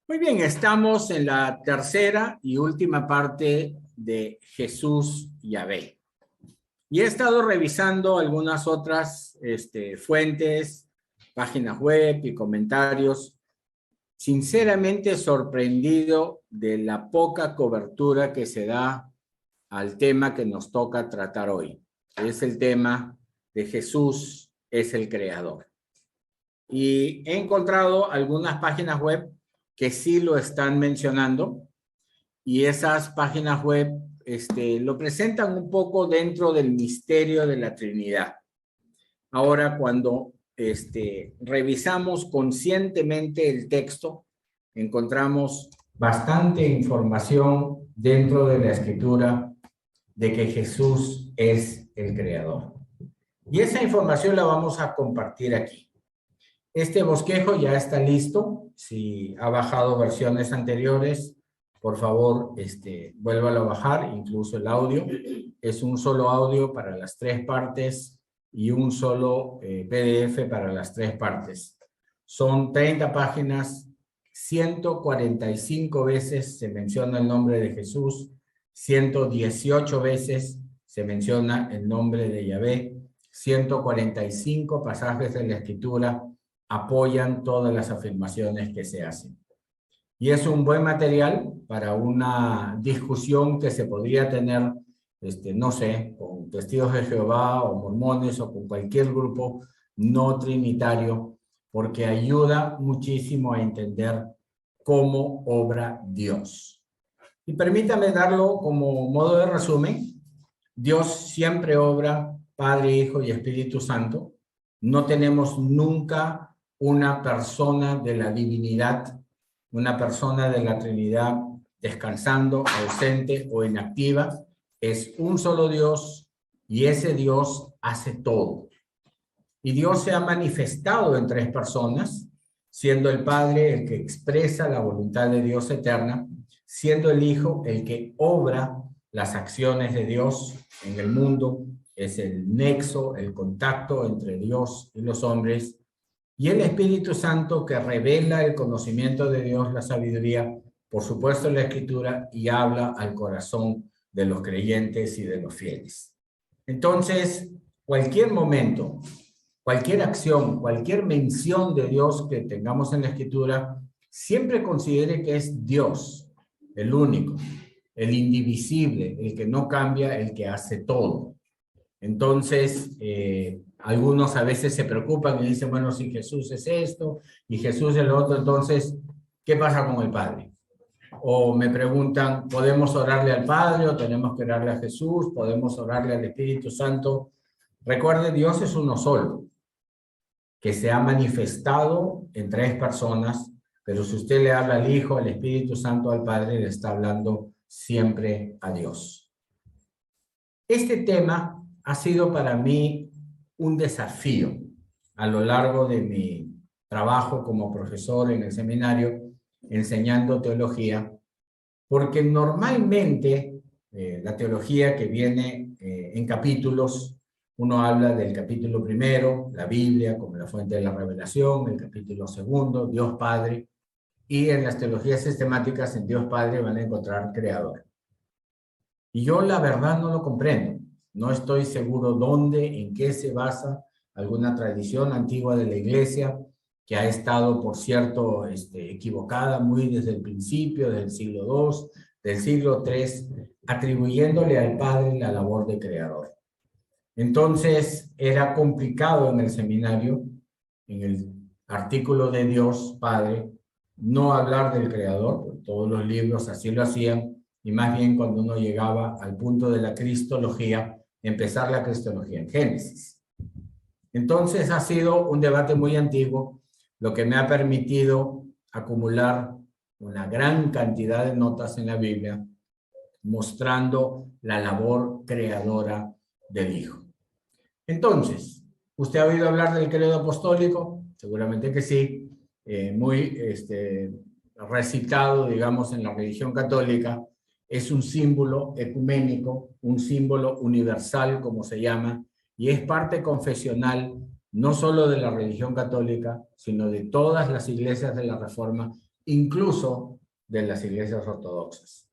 Muy bien, estamos en la tercera y última parte de Jesús Yahvé. Y he estado revisando algunas otras fuentes, páginas web y comentarios. Sinceramente sorprendido de la poca cobertura que se da al tema que nos toca tratar hoy. Es el tema de Jesús es el creador. Y he encontrado algunas páginas web que sí lo están mencionando, y esas páginas web lo presentan un poco dentro del misterio de la Trinidad. Ahora, cuando revisamos conscientemente el texto, encontramos bastante información dentro de la Escritura de que Jesús es el creador. Y esa información la vamos a compartir aquí. Este bosquejo ya está listo. Si ha bajado versiones anteriores, por favor, vuélvalo a bajar, incluso el audio. Es un solo audio para las tres partes y un solo PDF para las tres partes. Son 30 páginas, 145 veces se menciona el nombre de Jesús, 118 veces se menciona el nombre de Yahvé, 145 pasajes de la Escritura apoyan todas las afirmaciones que se hacen. Y es un buen material para una discusión que se podría tener, no sé, con testigos de Jehová o mormones o con cualquier grupo no trinitario, porque ayuda muchísimo a entender cómo obra Dios. Y permítame darlo como modo de resumen. Dios siempre obra Padre, Hijo y Espíritu Santo. No tenemos nunca una persona de la divinidad, una persona de la Trinidad descansando, ausente o inactiva. Es un solo Dios y ese Dios hace todo. Y Dios se ha manifestado en tres personas, siendo el Padre el que expresa la voluntad de Dios eterna, siendo el Hijo el que obra las acciones de Dios en el mundo, es el nexo, el contacto entre Dios y los hombres, y el Espíritu Santo que revela el conocimiento de Dios, la sabiduría, por supuesto la Escritura, y habla al corazón de los creyentes y de los fieles. Entonces, cualquier momento, cualquier acción, cualquier mención de Dios que tengamos en la Escritura, siempre considere que es Dios, el único, el indivisible, el que no cambia, el que hace todo. Entonces, algunos a veces se preocupan y dicen, bueno, si Jesús es esto y Jesús es lo otro, entonces, ¿qué pasa con el Padre? O me preguntan, ¿podemos orarle al Padre o tenemos que orarle a Jesús? ¿Podemos orarle al Espíritu Santo? Recuerde, Dios es uno solo, que se ha manifestado en tres personas, pero si usted le habla al Hijo, al Espíritu Santo, al Padre, le está hablando siempre a Dios. Este tema ha sido para mí un desafío a lo largo de mi trabajo como profesor en el seminario, enseñando teología, porque normalmente la teología que viene en capítulos, uno habla del capítulo primero, la Biblia como la fuente de la revelación, el capítulo segundo, Dios Padre, y en las teologías sistemáticas en Dios Padre van a encontrar creador. Y yo la verdad no lo comprendo. No estoy seguro dónde, en qué se basa alguna tradición antigua de la Iglesia que ha estado, por cierto, equivocada muy desde el principio, del siglo II, del siglo III, atribuyéndole al Padre la labor de creador. Entonces, era complicado en el seminario, en el artículo de Dios Padre, no hablar del creador, porque todos los libros así lo hacían, y más bien cuando uno llegaba al punto de la cristología, empezar la cristología en Génesis. Entonces ha sido un debate muy antiguo, lo que me ha permitido acumular una gran cantidad de notas en la Biblia, mostrando la labor creadora del Hijo. Entonces, ¿usted ha oído hablar del credo apostólico? Seguramente que sí, muy recitado, digamos, en la religión católica. Es un símbolo ecuménico, un símbolo universal, como se llama, y es parte confesional no solo de la religión católica, sino de todas las iglesias de la Reforma incluso de las iglesias ortodoxas.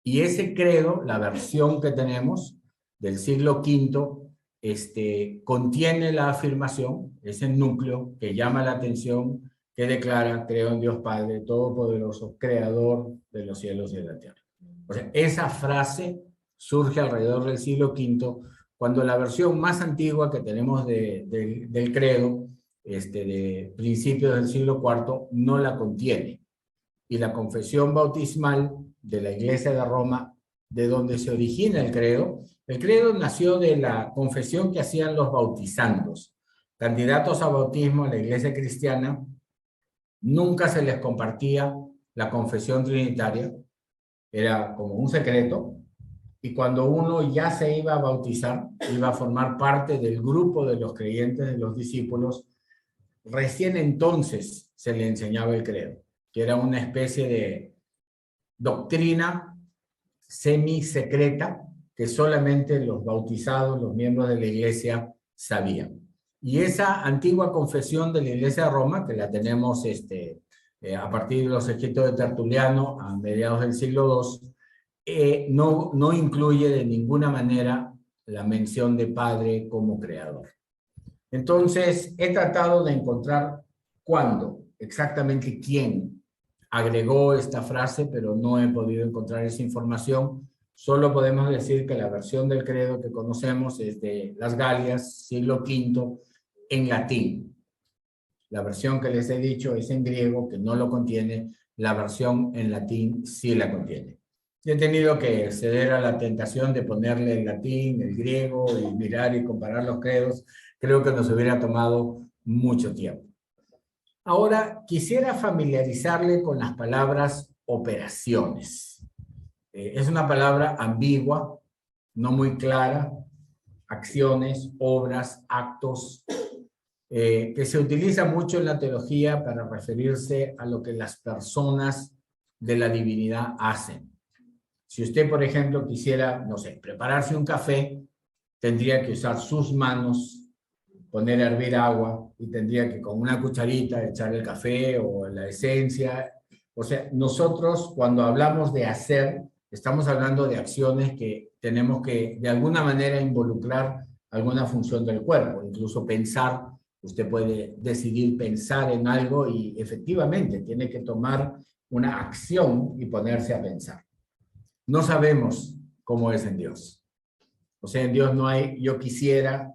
Y ese credo, la versión que tenemos del siglo V, contiene la afirmación, ese núcleo que llama la atención, que declara: creo en Dios Padre Todopoderoso, creador de los cielos y de la tierra. O sea, esa frase surge alrededor del siglo V, cuando la versión más antigua que tenemos del credo, de principios del siglo IV, no la contiene. Y la confesión bautismal de la Iglesia de Roma, de donde se origina el credo nació de la confesión que hacían los bautizandos. Candidatos a bautismo en la Iglesia cristiana, nunca se les compartía la confesión trinitaria, era como un secreto, y cuando uno ya se iba a bautizar, iba a formar parte del grupo de los creyentes, de los discípulos, recién entonces se le enseñaba el credo, que era una especie de doctrina semi-secreta que solamente los bautizados, los miembros de la iglesia, sabían. Y esa antigua confesión de la Iglesia de Roma, que la tenemos a partir de los escritos de Tertuliano a mediados del siglo II, no incluye de ninguna manera la mención de Padre como creador. Entonces, he tratado de encontrar cuándo, exactamente quién agregó esta frase, pero no he podido encontrar esa información. Solo podemos decir que la versión del credo que conocemos es de las Galias, siglo V, en latín. La versión que les he dicho es en griego, que no lo contiene. La versión en latín sí la contiene. He tenido que ceder a la tentación de ponerle el latín, el griego, y mirar y comparar los credos. Creo que nos hubiera tomado mucho tiempo. Ahora, quisiera familiarizarle con las palabras operaciones. Es una palabra ambigua, no muy clara. Acciones, obras, actos, que se utiliza mucho en la teología para referirse a lo que las personas de la divinidad hacen. Si usted, por ejemplo, quisiera, no sé, prepararse un café, tendría que usar sus manos, poner a hervir agua, y tendría que con una cucharita echar el café o la esencia. O sea, nosotros cuando hablamos de hacer, estamos hablando de acciones que tenemos que de alguna manera involucrar alguna función del cuerpo, incluso pensar. Usted puede decidir pensar en algo y efectivamente tiene que tomar una acción y ponerse a pensar. No sabemos cómo es en Dios. O sea, en Dios no hay yo quisiera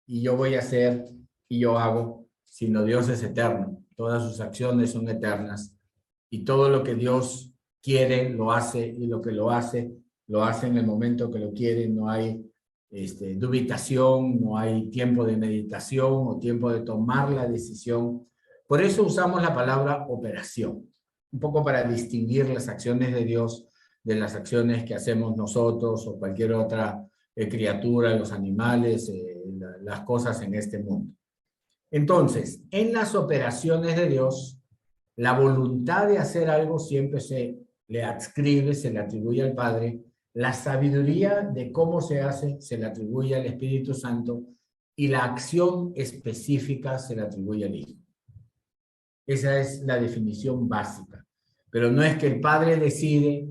y yo voy a hacer y yo hago, sino Dios es eterno. Todas sus acciones son eternas y todo lo que Dios quiere lo hace, y lo que lo hace en el momento que lo quiere. No hay dubitación, no hay tiempo de meditación o tiempo de tomar la decisión. Por eso usamos la palabra operación, un poco para distinguir las acciones de Dios de las acciones que hacemos nosotros o cualquier otra criatura, los animales, las cosas en este mundo. Entonces, en las operaciones de Dios, la voluntad de hacer algo siempre se le adscribe, se le atribuye al Padre. La sabiduría de cómo se hace se le atribuye al Espíritu Santo, y la acción específica se le atribuye al Hijo. Esa es la definición básica. Pero no es que el Padre decide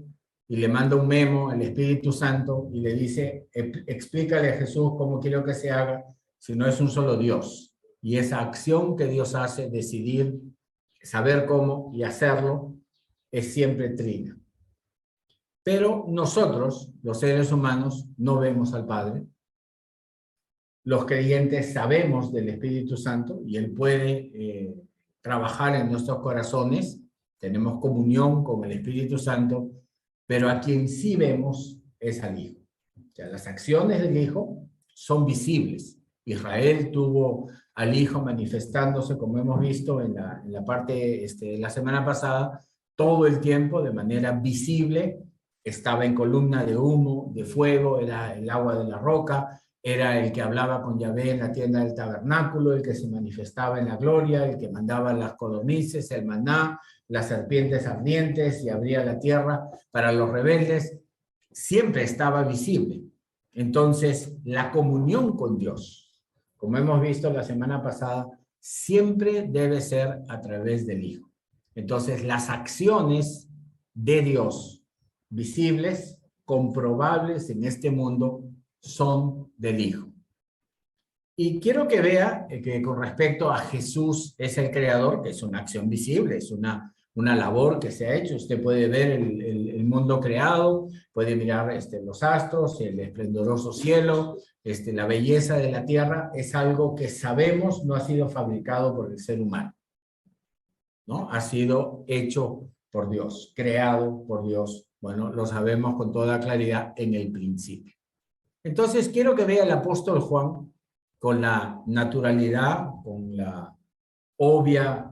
y le manda un memo al Espíritu Santo y le dice: explícale a Jesús cómo quiero que se haga, sino es un solo Dios. Y esa acción que Dios hace, decidir, saber cómo y hacerlo, es siempre trina. Pero nosotros, los seres humanos, no vemos al Padre. Los creyentes sabemos del Espíritu Santo y Él puede trabajar en nuestros corazones. Tenemos comunión con el Espíritu Santo, pero a quien sí vemos es al Hijo. O sea, las acciones del Hijo son visibles. Israel tuvo al Hijo manifestándose, como hemos visto en la parte de la semana pasada, todo el tiempo de manera visible. Estaba en columna de humo, de fuego, era el agua de la roca, era el que hablaba con Yahvé en la tienda del tabernáculo, el que se manifestaba en la gloria, el que mandaba las codornices, el maná, las serpientes ardientes y abría la tierra para los rebeldes. Siempre estaba visible. Entonces, la comunión con Dios, como hemos visto la semana pasada, siempre debe ser a través del Hijo. Entonces, las acciones de Dios, visibles, comprobables en este mundo, son del Hijo. Y quiero que vea que con respecto a Jesús es el creador, que es una acción visible, es una labor que se ha hecho. Usted puede ver el mundo creado, puede mirar los astros, el esplendoroso cielo, la belleza de la tierra. Es algo que sabemos no ha sido fabricado por el ser humano, ¿no? Ha sido hecho por Dios, creado por Dios. Bueno, lo sabemos con toda claridad en el principio. Entonces, quiero que vea el apóstol Juan con la naturalidad, con la obvia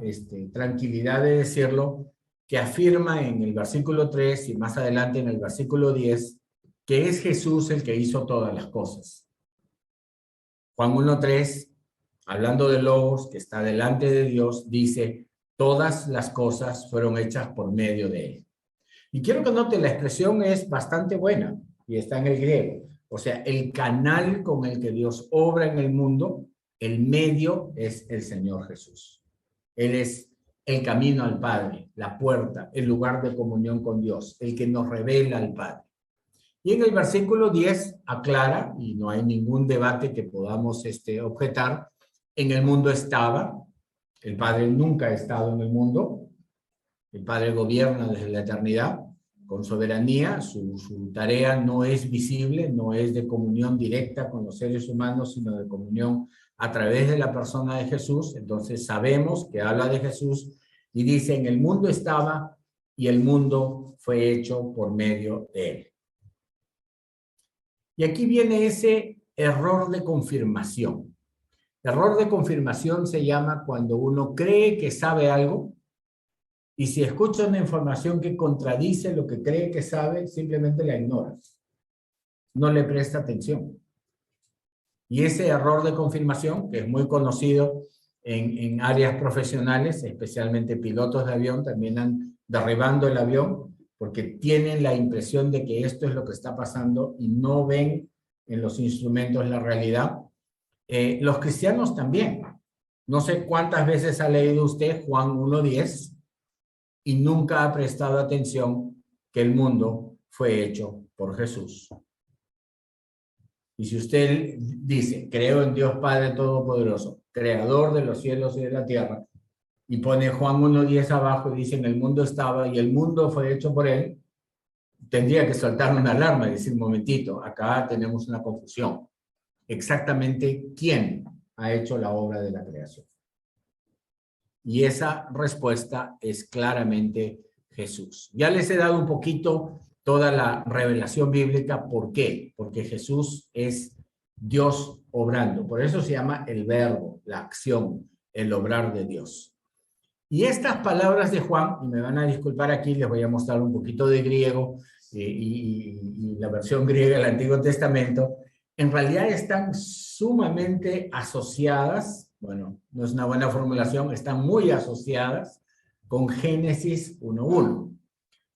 tranquilidad de decirlo, que afirma en el versículo 3 y más adelante en el versículo 10, que es Jesús el que hizo todas las cosas. Juan 1:3, hablando de Logos, que está delante de Dios, dice, todas las cosas fueron hechas por medio de él. Y quiero que note, la expresión es bastante buena y está en el griego. O sea, el canal con el que Dios obra en el mundo, el medio es el Señor Jesús. Él es el camino al Padre, la puerta, el lugar de comunión con Dios, el que nos revela al Padre. Y en el versículo 10 aclara, y no hay ningún debate que podamos objetar, en el mundo estaba, el Padre nunca ha estado en el mundo, el Padre gobierna desde la eternidad, con soberanía, su tarea no es visible, no es de comunión directa con los seres humanos, sino de comunión a través de la persona de Jesús. Entonces sabemos que habla de Jesús y dice, en el mundo estaba y el mundo fue hecho por medio de él. Y aquí viene ese error de confirmación. Error de confirmación se llama cuando uno cree que sabe algo, y si escucha una información que contradice lo que cree que sabe, simplemente la ignora. No le presta atención. Y ese error de confirmación, que es muy conocido en áreas profesionales, especialmente pilotos de avión, terminan derribando el avión porque tienen la impresión de que esto es lo que está pasando y no ven en los instrumentos la realidad. Los cristianos también. No sé cuántas veces ha leído usted Juan 1:10 y nunca ha prestado atención que el mundo fue hecho por Jesús. Y si usted dice, creo en Dios Padre Todopoderoso, creador de los cielos y de la tierra, y pone Juan 1:10 abajo y dice, en el mundo estaba y el mundo fue hecho por él, tendría que saltar una alarma y decir, un momentito, acá tenemos una confusión. Exactamente quién ha hecho la obra de la creación. Y esa respuesta es claramente Jesús. Ya les he dado un poquito toda la revelación bíblica. ¿Por qué? Porque Jesús es Dios obrando. Por eso se llama el verbo, la acción, el obrar de Dios. Y estas palabras de Juan, y me van a disculpar aquí, les voy a mostrar un poquito de griego y la versión griega del Antiguo Testamento, en realidad están sumamente asociadas, bueno, no es una buena formulación, están muy asociadas con Génesis 1:1.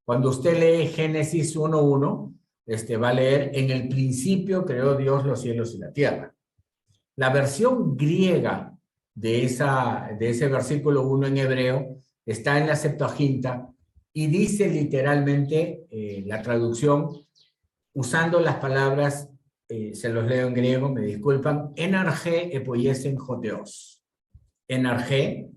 Cuando usted lee Génesis 1:1, va a leer, en el principio creó Dios los cielos y la tierra. La versión griega de ese versículo 1 en hebreo está en la Septuaginta y dice literalmente la traducción usando las palabras, se los leo en griego, me disculpan, enargé epoiesen joteos. Enargé,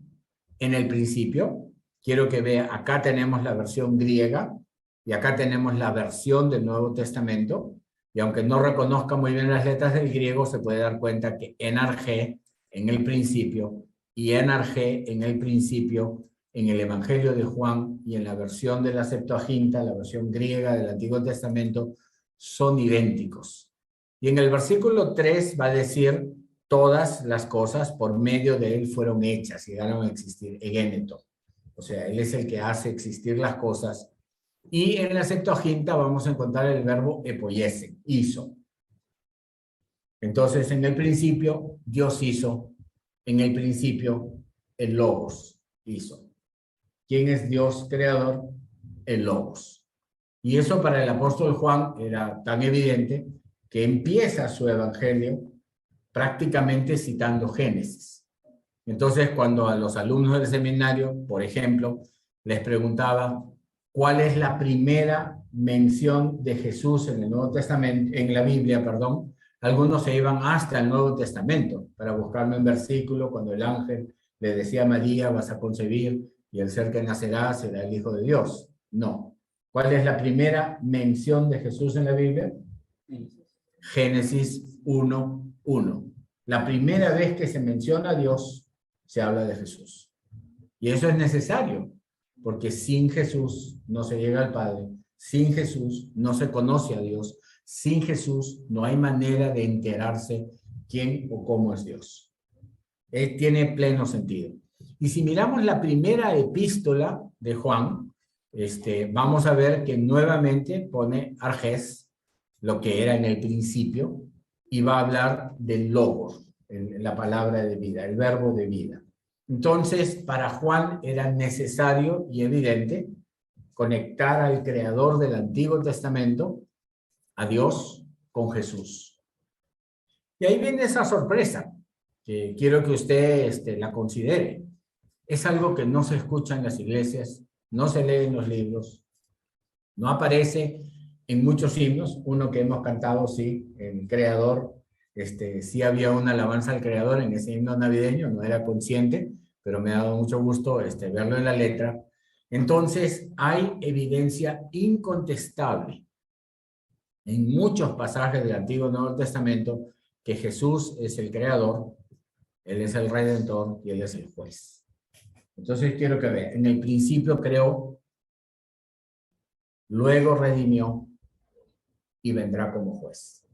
en el principio, quiero que vea, acá tenemos la versión griega y acá tenemos la versión del Nuevo Testamento, y aunque no reconozca muy bien las letras del griego, se puede dar cuenta que enargé en el principio y enargé en el principio en el Evangelio de Juan y en la versión de la Septuaginta, la versión griega del Antiguo Testamento, son idénticos. Y en el versículo 3 va a decir, todas las cosas por medio de él fueron hechas y llegaron a existir, egéneto. O sea, él es el que hace existir las cosas. Y en la Septuaginta vamos a encontrar el verbo epoiesen, hizo. Entonces, en el principio, Dios hizo. En el principio, el Logos hizo. ¿Quién es Dios creador? El Logos. Y eso para el apóstol Juan era tan evidente que empieza su evangelio prácticamente citando Génesis. Entonces, cuando a los alumnos del seminario, por ejemplo, les preguntaba, ¿cuál es la primera mención de Jesús en el Nuevo Testamento, en la Biblia, perdón? Algunos se iban hasta el Nuevo Testamento para buscarlo en versículo cuando el ángel le decía a María, vas a concebir y el ser que nacerá será el Hijo de Dios. No. ¿Cuál es la primera mención de Jesús en la Biblia? Génesis 1:1. La primera vez que se menciona a Dios, se habla de Jesús. Y eso es necesario, porque sin Jesús no se llega al Padre, sin Jesús no se conoce a Dios, sin Jesús no hay manera de enterarse quién o cómo es Dios. Tiene pleno sentido. Y si miramos la primera epístola de Juan, vamos a ver que nuevamente pone arges, lo que era en el principio, y va a hablar del logos, la palabra de vida, el verbo de vida. Entonces, para Juan era necesario y evidente conectar al creador del Antiguo Testamento, a Dios, con Jesús. Y ahí viene esa sorpresa, que quiero que usted la considere. Es algo que no se escucha en las iglesias, no se lee en los libros, no aparece en muchos himnos. Uno que hemos cantado, sí, el Creador, sí había una alabanza al Creador en ese himno navideño, no era consciente, pero me ha dado mucho gusto verlo en la letra. Entonces, hay evidencia incontestable en muchos pasajes del Antiguo y Nuevo Testamento que Jesús es el Creador, Él es el Redentor y Él es el Juez. Entonces, quiero que vean, en el principio creó, luego redimió y vendrá como juez.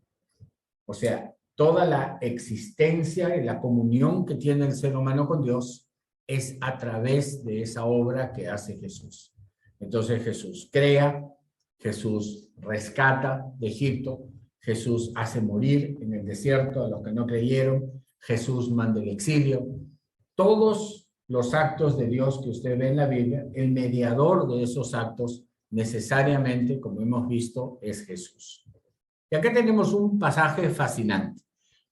O sea, toda la existencia y la comunión que tiene el ser humano con Dios es a través de esa obra que hace Jesús. Entonces Jesús crea, Jesús rescata de Egipto, Jesús hace morir en el desierto a los que no creyeron, Jesús manda el exilio. Todos los actos de Dios que usted ve en la Biblia, el mediador de esos actos necesariamente, como hemos visto, es Jesús. Y acá tenemos un pasaje fascinante.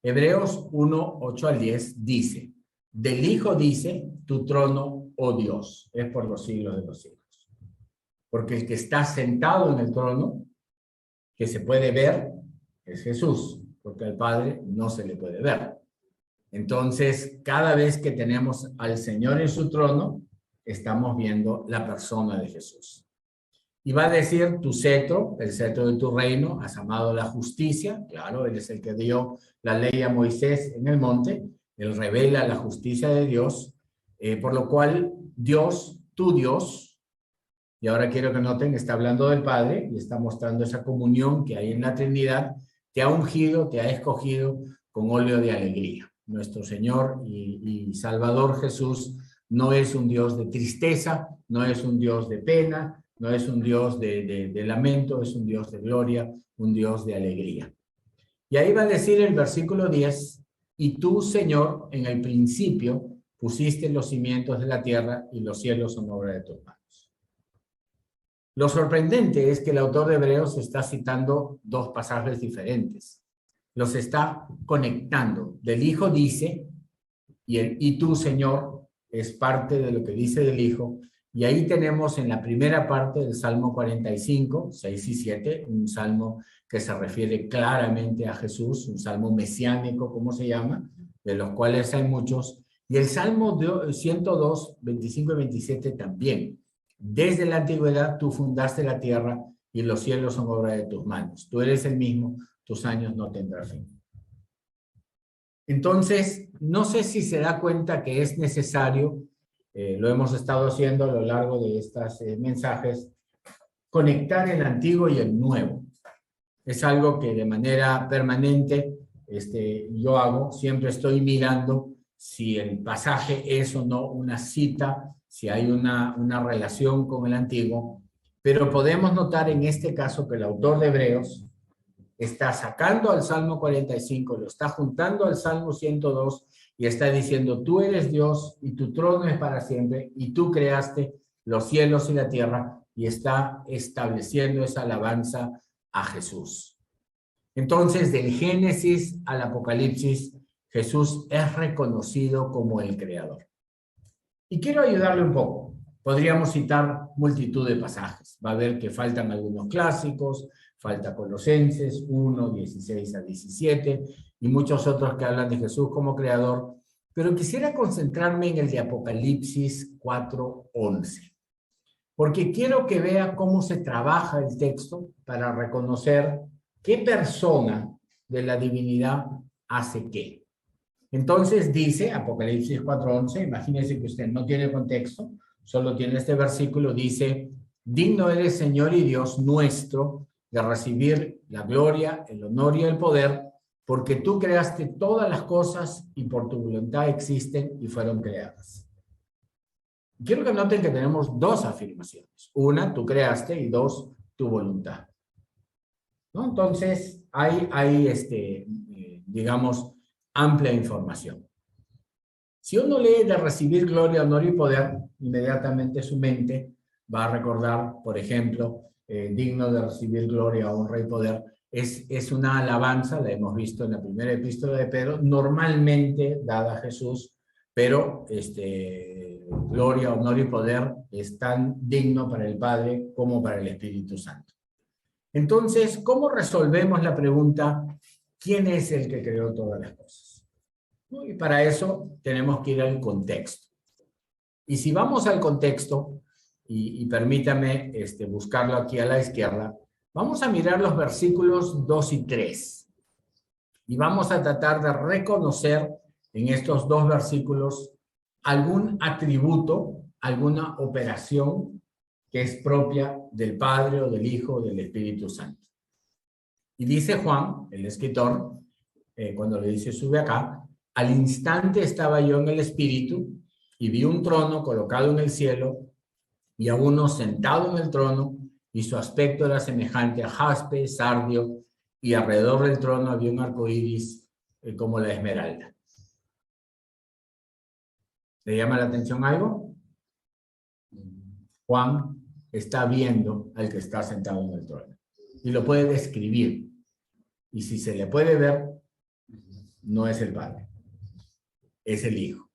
Hebreos 1:8-10 dice, del Hijo dice, tu trono, oh Dios, es por los siglos de los siglos. Porque el que está sentado en el trono, que se puede ver, es Jesús, porque al Padre no se le puede ver. Entonces, cada vez que tenemos al Señor en su trono, estamos viendo la persona de Jesús. Y va a decir, tu cetro, el cetro de tu reino, has amado la justicia. Claro, Él es el que dio la ley a Moisés en el monte. Él revela la justicia de Dios, por lo cual Dios, tu Dios, y ahora quiero que noten, está hablando del Padre y está mostrando esa comunión que hay en la Trinidad, te ha ungido, te ha escogido con óleo de alegría. Nuestro Señor y Salvador Jesús no es un Dios de tristeza, no es un Dios de pena, no es un Dios de lamento, es un Dios de gloria, un Dios de alegría. Y ahí va a decir el versículo 10, y tú, Señor, en el principio pusiste los cimientos de la tierra y los cielos son obra de tus manos. Lo sorprendente es que el autor de Hebreos está citando dos pasajes diferentes. Los está conectando. Del Hijo dice, y tú, Señor, es parte de lo que dice del Hijo. Y ahí tenemos en la primera parte del Salmo 45, 6 y 7, un salmo que se refiere claramente a Jesús, un salmo mesiánico, como se llama, de los cuales hay muchos. Y el Salmo 102, 25 y 27 también. Desde la antigüedad tú fundaste la tierra y los cielos son obra de tus manos. Tú eres el mismo, tus años no tendrán fin. Entonces, no sé si se da cuenta que es necesario, lo hemos estado haciendo a lo largo de estos mensajes, conectar el antiguo y el nuevo. Es algo que de manera permanente yo hago, siempre estoy mirando si el pasaje es o no una cita, si hay una relación con el antiguo, pero podemos notar en este caso que el autor de Hebreos está sacando al Salmo 45, lo está juntando al Salmo 102 y está diciendo, tú eres Dios y tu trono es para siempre y tú creaste los cielos y la tierra, y está estableciendo esa alabanza a Jesús. Entonces, del Génesis al Apocalipsis, Jesús es reconocido como el Creador. Y quiero ayudarle un poco. Podríamos citar multitud de pasajes. Va a ver que faltan algunos clásicos, falta Colosenses 1, 16 a 17, y muchos otros que hablan de Jesús como creador, pero quisiera concentrarme en el de Apocalipsis 4, 11, porque quiero que vea cómo se trabaja el texto para reconocer qué persona de la divinidad hace qué. Entonces dice Apocalipsis 4:11, imagínense que usted no tiene contexto, solo tiene este versículo, dice: digno eres, Señor y Dios nuestro, de recibir la gloria, el honor y el poder, porque tú creaste todas las cosas y por tu voluntad existen y fueron creadas. Quiero que noten que tenemos dos afirmaciones. Una, tú creaste, y dos, tu voluntad. ¿No? Entonces, hay digamos, amplia información. Si uno lee de recibir gloria, honor y poder, inmediatamente su mente va a recordar, por ejemplo, digno de recibir gloria, honra y poder. Es una alabanza, la hemos visto en la primera epístola de Pedro, normalmente dada a Jesús, pero gloria, honor y poder es tan digno para el Padre como para el Espíritu Santo. Entonces, ¿cómo resolvemos la pregunta, ¿quién es el que creó todas las cosas? Y para eso tenemos que ir al contexto. Y si vamos al contexto, y permítame buscarlo aquí a la izquierda, vamos a mirar los versículos 2 y 3. Y vamos a tratar de reconocer en estos dos versículos algún atributo, alguna operación que es propia del Padre o del Hijo o del Espíritu Santo. Y dice Juan, el escritor, cuando le dice sube acá, al instante estaba yo en el Espíritu y vi un trono colocado en el cielo y a uno sentado en el trono, y su aspecto era semejante a jaspe, sardio, y alrededor del trono había un arco iris como la esmeralda. ¿Le llama la atención algo? Juan está viendo al que está sentado en el trono y lo puede describir. Y si se le puede ver, no es el Padre, es el Hijo.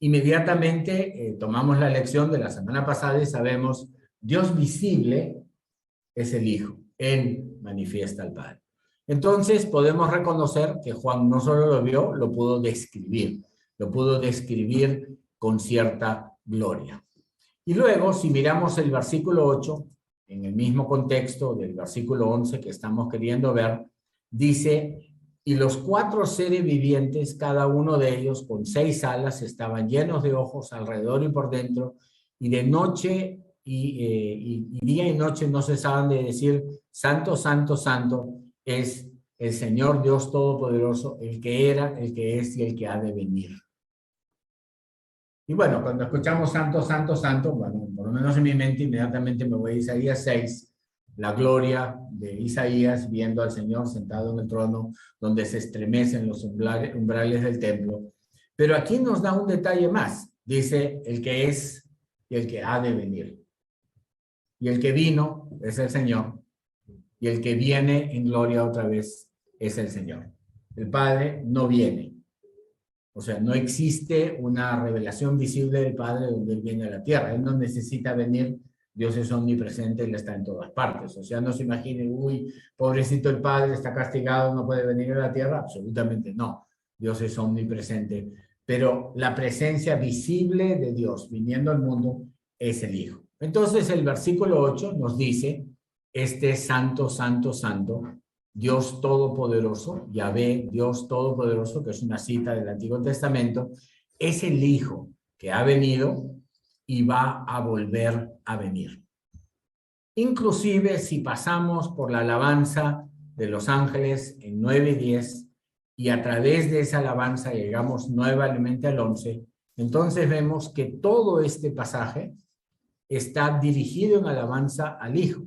Inmediatamente tomamos la lección de la semana pasada y sabemos, Dios visible es el Hijo. Él manifiesta al Padre. Entonces podemos reconocer que Juan no solo lo vio, lo pudo describir con cierta gloria. Y luego, si miramos el versículo 8, en el mismo contexto del versículo 11 que estamos queriendo ver, dice: y los 4 seres vivientes, cada uno de ellos con 6 alas, estaban llenos de ojos alrededor y por dentro, y de noche y día y noche no cesaban de decir: santo, santo, santo es el Señor Dios Todopoderoso, el que era, el que es y el que ha de venir. Y bueno, cuando escuchamos santo, santo, santo, bueno, por lo menos en mi mente inmediatamente me voy a Isaías 6, la gloria de Isaías viendo al Señor sentado en el trono, donde se estremecen los umbrales del templo. Pero aquí nos da un detalle más. Dice, el que es y el que ha de venir. Y el que vino es el Señor. Y el que viene en gloria otra vez es el Señor. El Padre no viene. O sea, no existe una revelación visible del Padre donde Él viene a la tierra. Él no necesita venir. Dios es omnipresente, Él está en todas partes. O sea, no se imagine, uy, pobrecito el Padre, está castigado, no puede venir a la tierra. Absolutamente no. Dios es omnipresente. Pero la presencia visible de Dios viniendo al mundo es el Hijo. Entonces el versículo 8 nos dice, este santo, santo, santo, Dios Todopoderoso, Yahvé, Dios Todopoderoso, que es una cita del Antiguo Testamento, es el Hijo que ha venido y va a volver a venir. Inclusive si pasamos por la alabanza de los ángeles en 9 y 10 y a través de esa alabanza llegamos nuevamente al 11, entonces vemos que todo este pasaje está dirigido en alabanza al Hijo,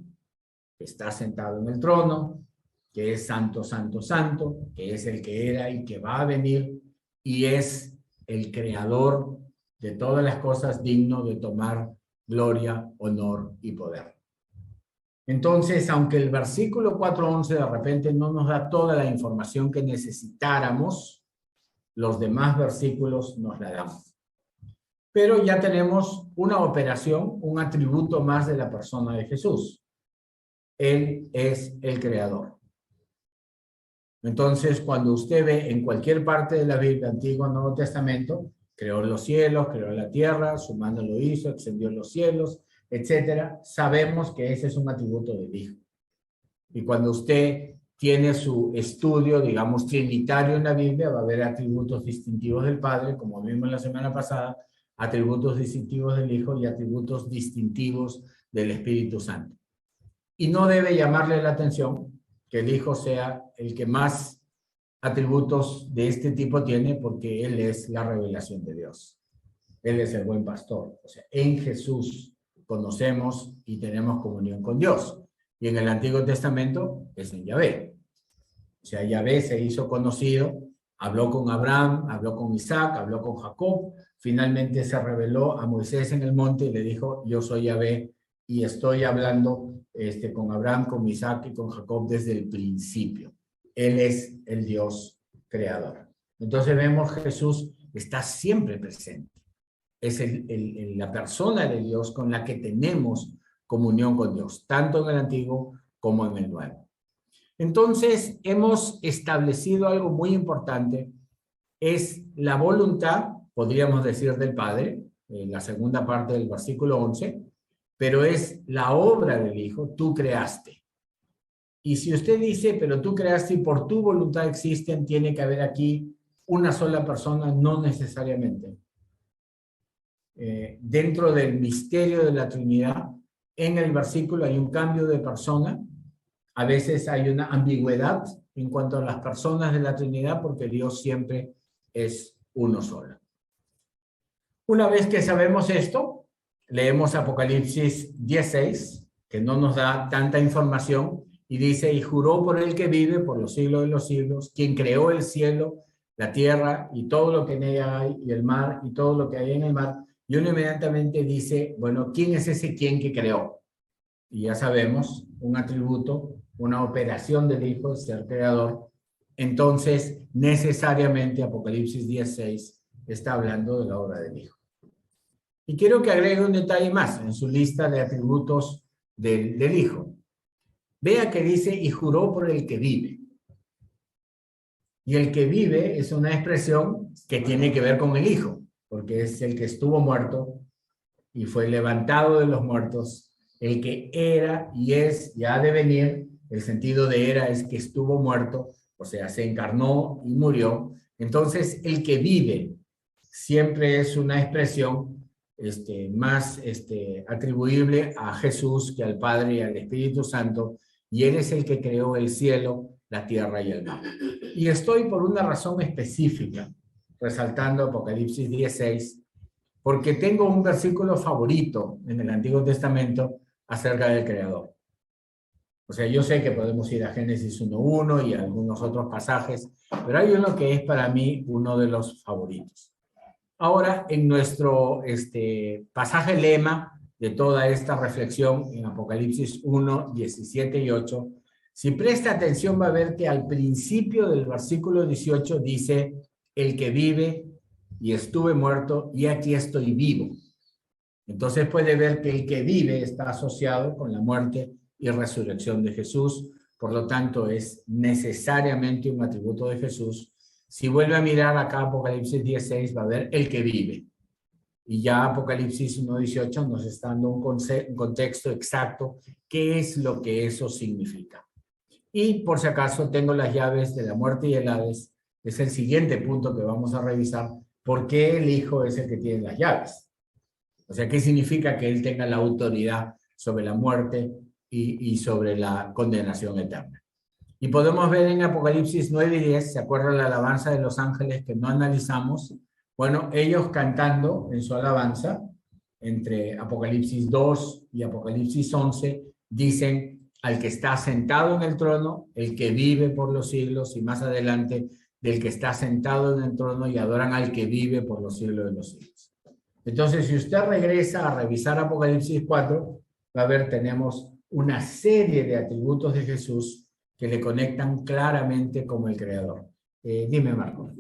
que está sentado en el trono, que es santo, santo, santo, que es el que era y que va a venir, y es el creador de todas las cosas, digno de tomar gloria, honor y poder. Entonces, aunque el versículo 4:11 de repente no nos da toda la información que necesitáramos, los demás versículos nos la dan. Pero ya tenemos una operación, un atributo más de la persona de Jesús. Él es el creador. Entonces, cuando usted ve en cualquier parte de la Biblia, Antiguo o Nuevo Testamento, creó los cielos, creó la tierra, su mano lo hizo, extendió los cielos, etcétera, sabemos que ese es un atributo del Hijo. Y cuando usted tiene su estudio, digamos, trinitario en la Biblia, va a haber atributos distintivos del Padre, como vimos la semana pasada, atributos distintivos del Hijo y atributos distintivos del Espíritu Santo. Y no debe llamarle la atención que el Hijo sea el que más atributos de este tipo tiene, porque Él es la revelación de Dios. Él es el buen pastor. O sea, en Jesús conocemos y tenemos comunión con Dios. Y en el Antiguo Testamento es en Yahvé. O sea, Yahvé se hizo conocido, habló con Abraham, habló con Isaac, habló con Jacob, finalmente se reveló a Moisés en el monte y le dijo, yo soy Yahvé y estoy hablando con Abraham, con Isaac y con Jacob desde el principio. Él es el Dios creador. Entonces vemos que Jesús está siempre presente. Es la persona de Dios con la que tenemos comunión con Dios, tanto en el Antiguo como en el Nuevo. Entonces, hemos establecido algo muy importante, es la voluntad, podríamos decir, del Padre, en la segunda parte del versículo 11, pero es la obra del Hijo, tú creaste. Y si usted dice, pero tú creaste y por tu voluntad existen, tiene que haber aquí una sola persona, no necesariamente. Dentro del misterio de la Trinidad, en el versículo hay un cambio de persona. A veces hay una ambigüedad en cuanto a las personas de la Trinidad, porque Dios siempre es uno solo. Una vez que sabemos esto, leemos Apocalipsis 16, que no nos da tanta información, y dice, y juró por el que vive por los siglos de los siglos, quien creó el cielo, la tierra y todo lo que en ella hay, y el mar y todo lo que hay en el mar. Y uno inmediatamente dice, bueno, ¿quién es ese quien que creó? Y ya sabemos, un atributo, una operación del Hijo, ser creador. Entonces, necesariamente Apocalipsis 16 está hablando de la obra del Hijo. Y quiero que agregue un detalle más en su lista de atributos del Hijo. Vea que dice, y juró por el que vive. Y el que vive es una expresión que tiene que ver con el Hijo, porque es el que estuvo muerto y fue levantado de los muertos, el que era y es y ha de venir. El sentido de era es que estuvo muerto, o sea, se encarnó y murió. Entonces, el que vive siempre es una expresión más atribuible a Jesús que al Padre y al Espíritu Santo, y Él es el que creó el cielo, la tierra y el mar. Y estoy por una razón específica resaltando Apocalipsis 16, porque tengo un versículo favorito en el Antiguo Testamento acerca del Creador. O sea, yo sé que podemos ir a Génesis 1:1 y a algunos otros pasajes, pero hay uno que es para mí uno de los favoritos. Ahora, en nuestro pasaje lema de toda esta reflexión en Apocalipsis 1, 17 y 8, si presta atención va a ver que al principio del versículo 18 dice, el que vive y estuve muerto y aquí estoy vivo. Entonces puede ver que el que vive está asociado con la muerte y resurrección de Jesús, por lo tanto es necesariamente un atributo de Jesús. Si vuelve a mirar acá Apocalipsis 16 va a ver el que vive. Y ya Apocalipsis 1:18 nos está dando un contexto exacto qué es lo que eso significa. Y por si acaso tengo las llaves de la muerte y el Hades, es el siguiente punto que vamos a revisar, por qué el Hijo es el que tiene las llaves. O sea, ¿qué significa que Él tenga la autoridad sobre la muerte y sobre la condenación eterna? Y podemos ver en Apocalipsis 9 y 10, ¿se acuerdan la alabanza de los ángeles que no analizamos? Bueno, ellos cantando en su alabanza, entre Apocalipsis 2 y Apocalipsis 11, dicen al que está sentado en el trono, el que vive por los siglos, y más adelante, del que está sentado en el trono, y adoran al que vive por los siglos de los siglos. Entonces, si usted regresa a revisar Apocalipsis 4, va a ver, tenemos una serie de atributos de Jesús que le conectan claramente como el Creador. Dime, Marco.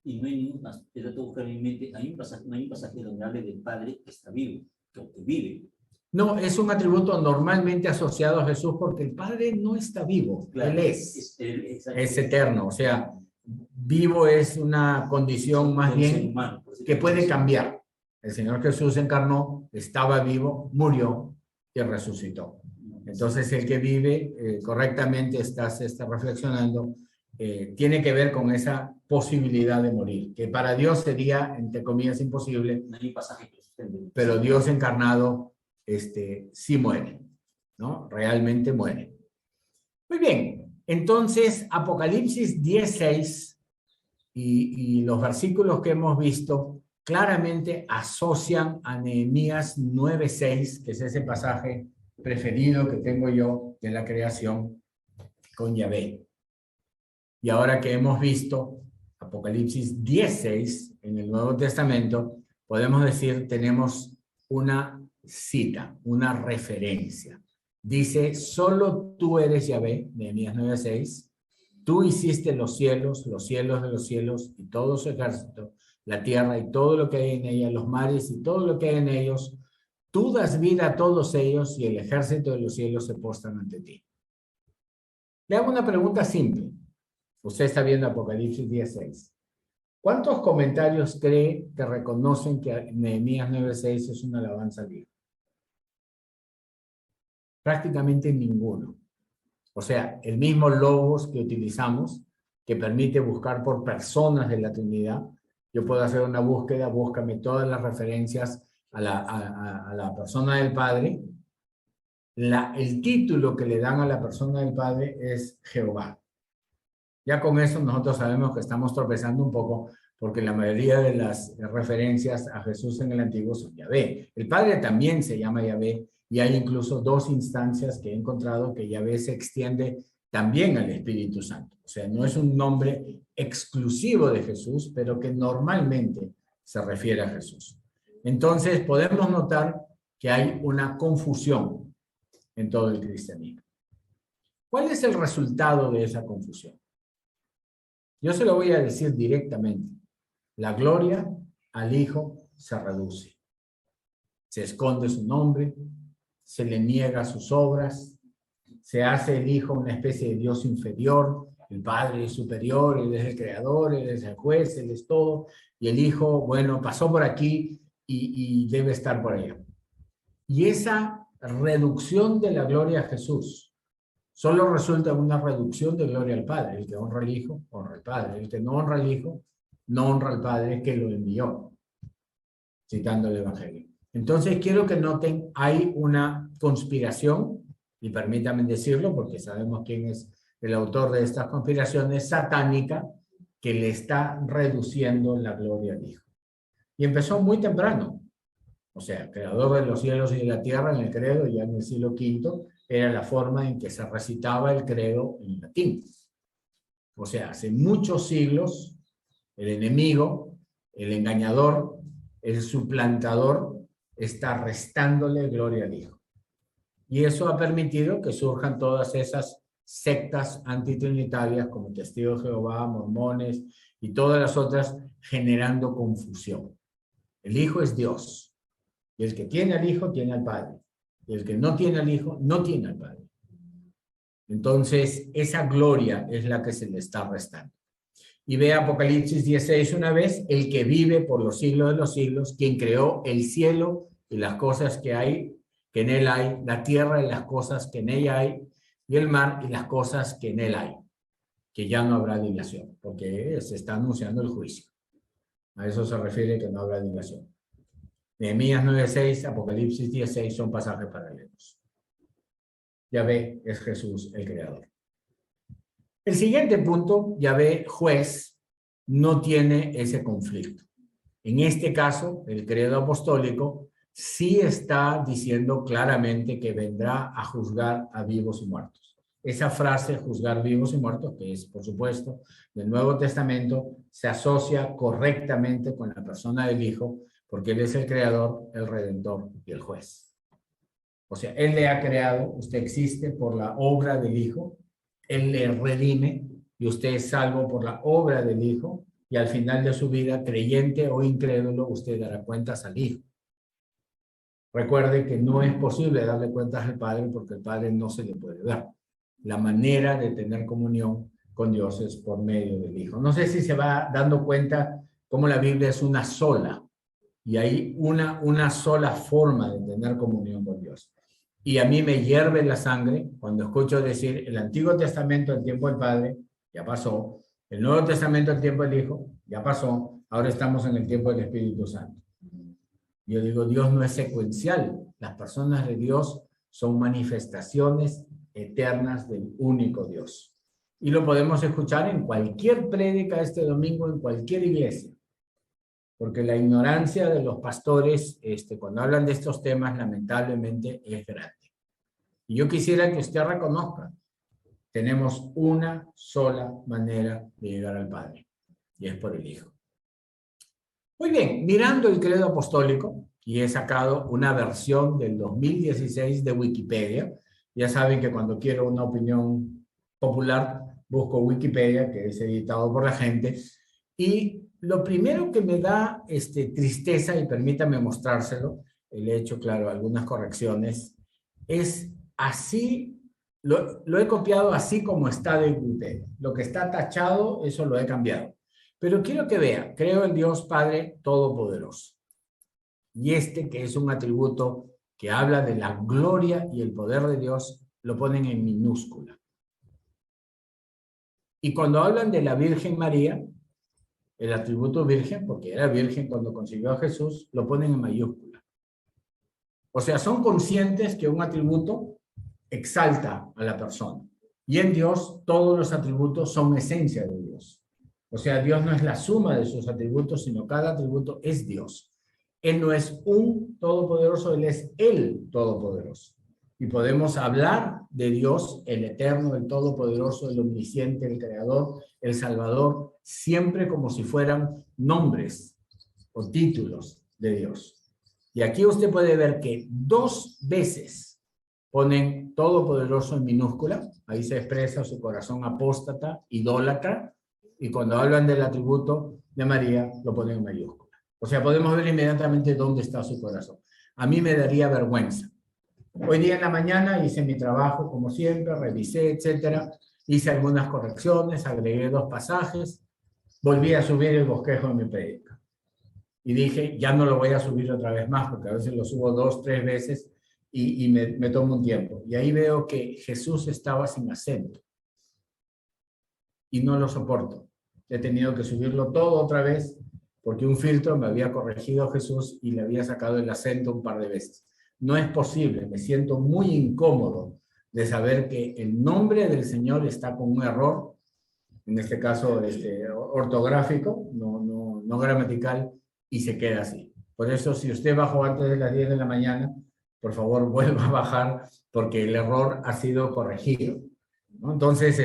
Y no hay ninguna, yo tengo que buscar en mi mente, no hay un pasaje donde hable del Padre que está vivo, que vive. No, es un atributo normalmente asociado a Jesús porque el Padre no está vivo, Claro, Él es es eterno, o sea, vivo es una condición más bien humano, que puede cambiar. El Señor Jesús encarnó, estaba vivo, murió y resucitó. Entonces el que vive correctamente, se está reflexionando, tiene que ver con esa posibilidad de morir, que para Dios sería, entre comillas, imposible, no hay pasaje que sustente. pero Dios encarnado sí muere, ¿no? Realmente muere. Muy bien, entonces Apocalipsis 10:6 y los versículos que hemos visto claramente asocian a Nehemías 9:6, que es ese pasaje preferido que tengo yo de la creación con Yahvé. Y ahora que hemos visto Apocalipsis 10:6 en el Nuevo Testamento, podemos decir tenemos una cita, una referencia. Dice, solo tú eres Yahvé, Nehemías 9:6, tú hiciste los cielos de los cielos y todo su ejército, la tierra y todo lo que hay en ella, los mares y todo lo que hay en ellos, tú das vida a todos ellos y el ejército de los cielos se postran ante ti. Le hago una pregunta simple. Usted está viendo Apocalipsis 10:6. ¿Cuántos comentarios cree que reconocen que Nehemías 9:6 es una alabanza al Hijo? Prácticamente ninguno. O sea, el mismo logos que utilizamos, que permite buscar por personas de la Trinidad. Yo puedo hacer una búsqueda, búscame todas las referencias a la persona del Padre. El título que le dan a la persona del Padre es Jehová. Ya con eso nosotros sabemos que estamos tropezando un poco porque la mayoría de las referencias a Jesús en el Antiguo son Yahvé. El Padre también se llama Yahvé y hay incluso 2 instancias que he encontrado que Yahvé se extiende también al Espíritu Santo. O sea, no es un nombre exclusivo de Jesús, pero que normalmente se refiere a Jesús. Entonces podemos notar que hay una confusión en todo el cristianismo. ¿Cuál es el resultado de esa confusión? Yo se lo voy a decir directamente. La gloria al Hijo se reduce. Se esconde su nombre, se le niega sus obras, se hace el Hijo una especie de Dios inferior, el Padre es superior, Él es el Creador, Él es el juez, Él es todo, y el Hijo, bueno, pasó por aquí y debe estar por allá. Y esa reducción de la gloria a Jesús solo resulta en una reducción de gloria al Padre. El que honra al Hijo, honra al Padre. El que no honra al Hijo, no honra al Padre que lo envió, citando el Evangelio. Entonces quiero que noten, hay una conspiración, y permítanme decirlo porque sabemos quién es el autor de estas conspiraciones, satánica, que le está reduciendo la gloria al Hijo. Y empezó muy temprano. O sea, creador de los cielos y de la tierra en el credo, ya en el siglo V, era la forma en que se recitaba el credo en latín. O sea, hace muchos siglos, el enemigo, el engañador, el suplantador, está restándole gloria al Hijo. Y eso ha permitido que surjan todas esas sectas antitrinitarias como Testigos de Jehová, Mormones y todas las otras, generando confusión. El Hijo es Dios. Y el que tiene al Hijo, tiene al Padre. Y el que no tiene al Hijo, no tiene al Padre. Entonces, esa gloria es la que se le está restando. Y ve Apocalipsis 16 una vez, el que vive por los siglos de los siglos, quien creó el cielo y las cosas que hay, que en él hay, la tierra y las cosas que en ella hay, y el mar y las cosas que en él hay, que ya no habrá dilación, porque se está anunciando el juicio. A eso se refiere que no habrá dilación. Nehemías 9:6, Apocalipsis 10:6 son pasajes paralelos. Yahvé es Jesús el Creador. El siguiente punto, Yahvé juez, no tiene ese conflicto. En este caso, el credo apostólico sí está diciendo claramente que vendrá a juzgar a vivos y muertos. Esa frase, juzgar vivos y muertos, que es, por supuesto, del Nuevo Testamento, se asocia correctamente con la persona del Hijo, porque Él es el creador, el redentor y el juez. O sea, Él le ha creado, usted existe por la obra del Hijo, Él le redime y usted es salvo por la obra del Hijo y al final de su vida, creyente o incrédulo, usted dará cuentas al Hijo. Recuerde que no es posible darle cuentas al Padre porque el Padre no se le puede dar. La manera de tener comunión con Dios es por medio del Hijo. No sé si se va dando cuenta cómo la Biblia es una sola y hay una sola forma de tener comunión con Dios. Y a mí me hierve la sangre cuando escucho decir el Antiguo Testamento, el tiempo del Padre, ya pasó. El Nuevo Testamento, el tiempo del Hijo, ya pasó. Ahora estamos en el tiempo del Espíritu Santo. Yo digo, Dios no es secuencial. Las personas de Dios son manifestaciones eternas del único Dios. Y lo podemos escuchar en cualquier prédica este domingo, en cualquier iglesia. Porque la ignorancia de los pastores, cuando hablan de estos temas, lamentablemente es grande. Y yo quisiera que usted reconozca, tenemos una sola manera de llegar al Padre, y es por el Hijo. Muy bien, mirando el credo apostólico, y he sacado una versión del 2016 de Wikipedia. Ya saben que cuando quiero una opinión popular, busco Wikipedia, que es editado por la gente, y lo primero que me da tristeza, y permítame mostrárselo, le he hecho, claro, algunas correcciones, es así, lo he copiado así como está de Wikipedia. Lo que está tachado, eso lo he cambiado. Pero quiero que vea, creo en Dios Padre Todopoderoso. Y que es un atributo que habla de la gloria y el poder de Dios, lo ponen en minúscula. Y cuando hablan de la Virgen María, el atributo virgen, porque era virgen cuando concibió a Jesús, lo ponen en mayúscula. O sea, son conscientes que un atributo exalta a la persona. Y en Dios todos los atributos son esencia de Dios. O sea, Dios no es la suma de sus atributos, sino cada atributo es Dios. Él no es un todopoderoso, Él es el todopoderoso. Y podemos hablar de Dios, el eterno, el todopoderoso, el omnisciente, el creador, el salvador, siempre como si fueran nombres o títulos de Dios. Y aquí usted puede ver que 2 veces ponen todopoderoso en minúscula, ahí se expresa su corazón apóstata, idólatra, y cuando hablan del atributo de María, lo ponen en mayúscula. O sea, podemos ver inmediatamente dónde está su corazón. A mí me daría vergüenza. Hoy día en la mañana hice mi trabajo como siempre, revisé, etcétera. Hice algunas correcciones, agregué 2 pasajes, volví a subir el bosquejo de mi prédica. Y dije, ya no lo voy a subir otra vez más, porque a veces lo subo 2, 3 veces y me tomo un tiempo. Y ahí veo que Jesús estaba sin acento. Y no lo soporto. He tenido que subirlo todo otra vez porque un filtro me había corregido a Jesús y le había sacado el acento un par de veces. No es posible, me siento muy incómodo de saber que el nombre del Señor está con un error, en este caso ortográfico, no gramatical, y se queda así. Por eso, si usted bajó antes de las 10 de la mañana, por favor vuelva a bajar porque el error ha sido corregido, ¿no? Entonces,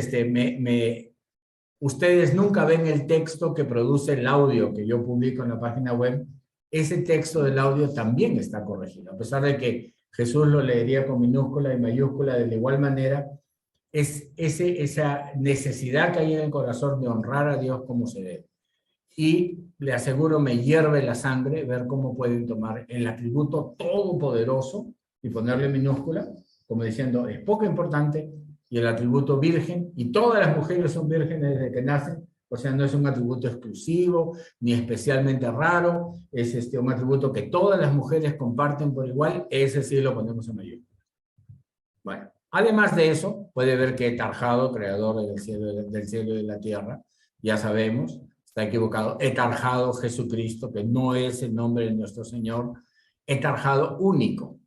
ustedes nunca ven el texto que produce el audio que yo publico en la página web. Ese texto del audio también está corregido. A pesar de que Jesús lo leería con minúscula y mayúscula de la igual manera, es esa necesidad que hay en el corazón de honrar a Dios como se debe. Y le aseguro, me hierve la sangre ver cómo pueden tomar el atributo todopoderoso y ponerle minúscula, como diciendo, es poco importante, y el atributo virgen, y todas las mujeres son vírgenes desde que nacen, o sea, no es un atributo exclusivo, ni especialmente raro, es un atributo que todas las mujeres comparten por igual, ese sí lo ponemos en mayúscula. Bueno, además de eso, puede ver que Etarjado, creador del cielo y de la tierra, ya sabemos, está equivocado, Etarjado Jesucristo, que no es el nombre de nuestro Señor, Etarjado único.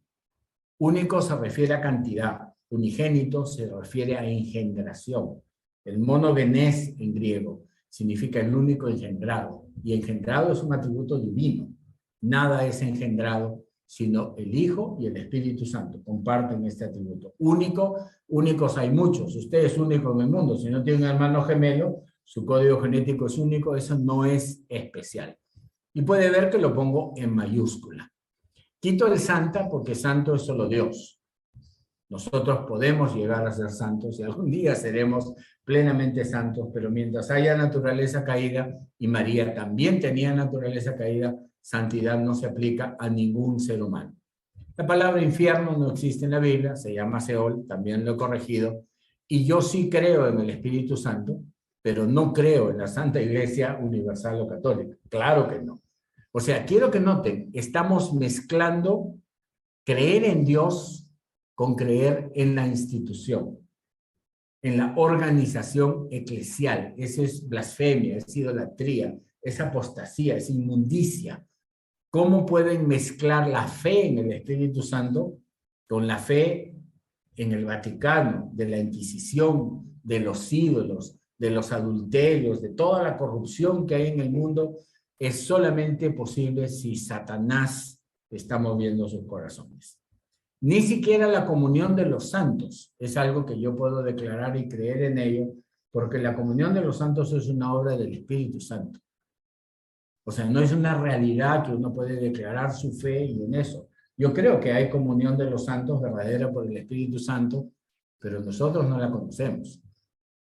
Único se refiere a cantidad. Unigénito se refiere a engendración. El monogenes en griego significa el único engendrado. Y engendrado es un atributo divino. Nada es engendrado sino el Hijo y el Espíritu Santo. Comparten este atributo. Único, únicos hay muchos. Usted es único en el mundo. Si no tiene un hermano gemelo, su código genético es único. Eso no es especial. Y puede ver que lo pongo en mayúscula. Quito el santa porque santo es solo Dios. Nosotros podemos llegar a ser santos y algún día seremos plenamente santos, pero mientras haya naturaleza caída, y María también tenía naturaleza caída, santidad no se aplica a ningún ser humano. La palabra infierno no existe en la Biblia, se llama Seol, también lo he corregido, y yo sí creo en el Espíritu Santo, pero no creo en la Santa Iglesia Universal o Católica. Claro que no. O sea, quiero que noten, estamos mezclando creer en Dios con creer en la institución, en la organización eclesial. Eso es blasfemia, es idolatría, es apostasía, es inmundicia. ¿Cómo pueden mezclar la fe en el Espíritu Santo con la fe en el Vaticano, de la Inquisición, de los ídolos, de los adulterios, de toda la corrupción que hay en el mundo? Es solamente posible si Satanás está moviendo sus corazones. Ni siquiera la comunión de los santos es algo que yo puedo declarar y creer en ello, porque la comunión de los santos es una obra del Espíritu Santo. O sea, no es una realidad que uno puede declarar su fe y en eso. Yo creo que hay comunión de los santos verdadera por el Espíritu Santo, pero nosotros no la conocemos.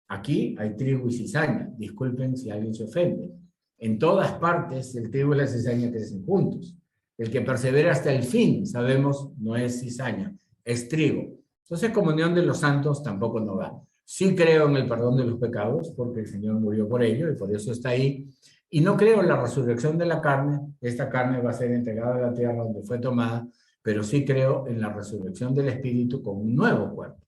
Aquí hay trigo y cizaña. Disculpen si alguien se ofende. En todas partes el trigo y la cizaña crecen juntos. El que persevera hasta el fin, sabemos, no es cizaña, es trigo. Entonces, comunión de los santos tampoco no va. Sí creo en el perdón de los pecados, porque el Señor murió por ello y por eso está ahí. Y no creo en la resurrección de la carne. Esta carne va a ser entregada a la tierra donde fue tomada, pero sí creo en la resurrección del Espíritu con un nuevo cuerpo.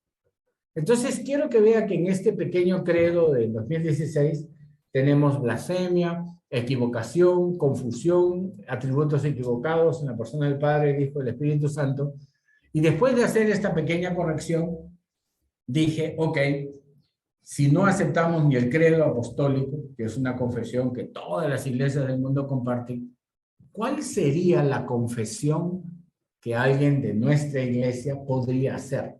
Entonces, quiero que vea que en este pequeño credo del 2016 tenemos blasfemia, equivocación, confusión, atributos equivocados en la persona del Padre, el Hijo y el Espíritu Santo. Y después de hacer esta pequeña corrección, dije, ok, si no aceptamos ni el credo apostólico, que es una confesión que todas las iglesias del mundo comparten, ¿cuál sería la confesión que alguien de nuestra iglesia podría hacer?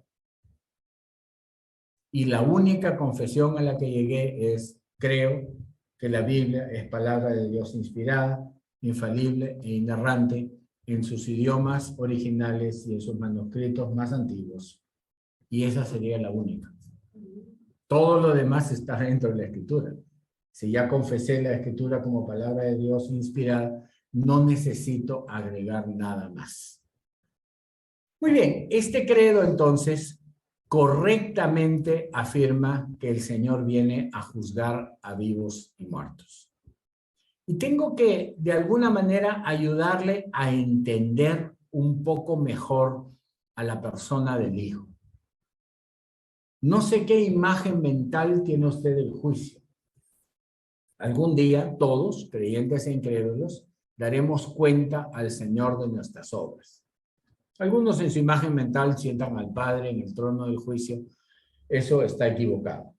Y la única confesión a la que llegué es, creo que la Biblia es palabra de Dios inspirada, infalible e inerrante en sus idiomas originales y en sus manuscritos más antiguos. Y esa sería la única. Todo lo demás está dentro de la Escritura. Si ya confesé la Escritura como palabra de Dios inspirada, no necesito agregar nada más. Muy bien, este credo entonces correctamente afirma que el Señor viene a juzgar a vivos y muertos. Y tengo que, de alguna manera, ayudarle a entender un poco mejor a la persona del Hijo. No sé qué imagen mental tiene usted del juicio. Algún día, todos, creyentes e incrédulos, daremos cuenta al Señor de nuestras obras. Algunos en su imagen mental sientan al Padre en el trono del juicio. Eso está equivocado,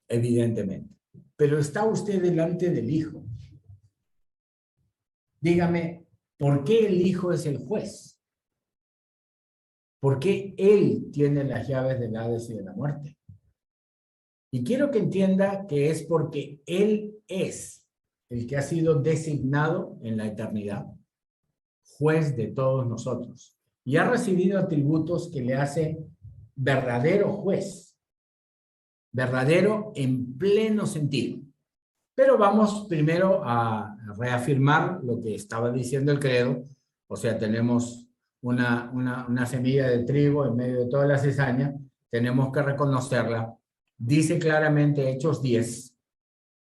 evidentemente. Pero está usted delante del Hijo. Dígame, ¿por qué el Hijo es el juez? ¿Por qué Él tiene las llaves del Hades y de la muerte? Y quiero que entienda que es porque Él es el que ha sido designado en la eternidad, juez de todos nosotros, y ha recibido atributos que le hacen verdadero juez, verdadero en pleno sentido. Pero vamos primero a reafirmar lo que estaba diciendo el credo. O sea, tenemos una semilla de trigo en medio de toda la cizaña, tenemos que reconocerla. Dice claramente Hechos 10,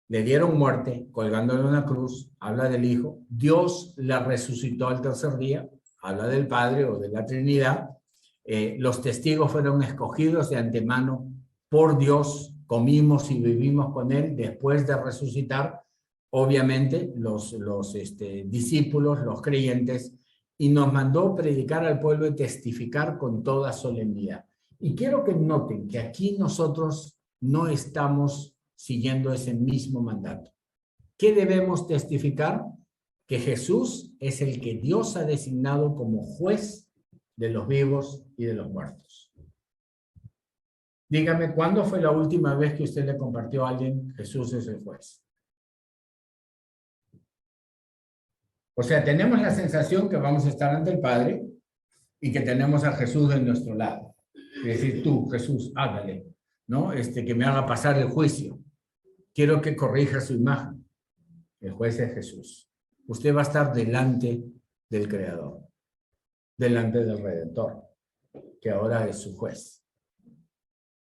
le dieron muerte colgándole una cruz, habla del Hijo, Dios la resucitó al tercer día, habla del Padre o de la Trinidad. Los testigos fueron escogidos de antemano por Dios, comimos y vivimos con Él después de resucitar, obviamente los discípulos, los creyentes, y nos mandó predicar al pueblo y testificar con toda solemnidad. Y quiero que noten que aquí nosotros no estamos siguiendo ese mismo mandato. ¿Qué debemos testificar? Que Jesús es el que Dios ha designado como juez de los vivos y de los muertos. Dígame, ¿cuándo fue la última vez que usted le compartió a alguien Jesús es el juez? O sea, tenemos la sensación que vamos a estar ante el Padre y que tenemos a Jesús de nuestro lado. y decir, tú, Jesús, hágale, ¿no? Que me haga pasar el juicio. Quiero que corrija su imagen. El juez es Jesús. Usted va a estar delante del Creador, delante del Redentor, que ahora es su juez.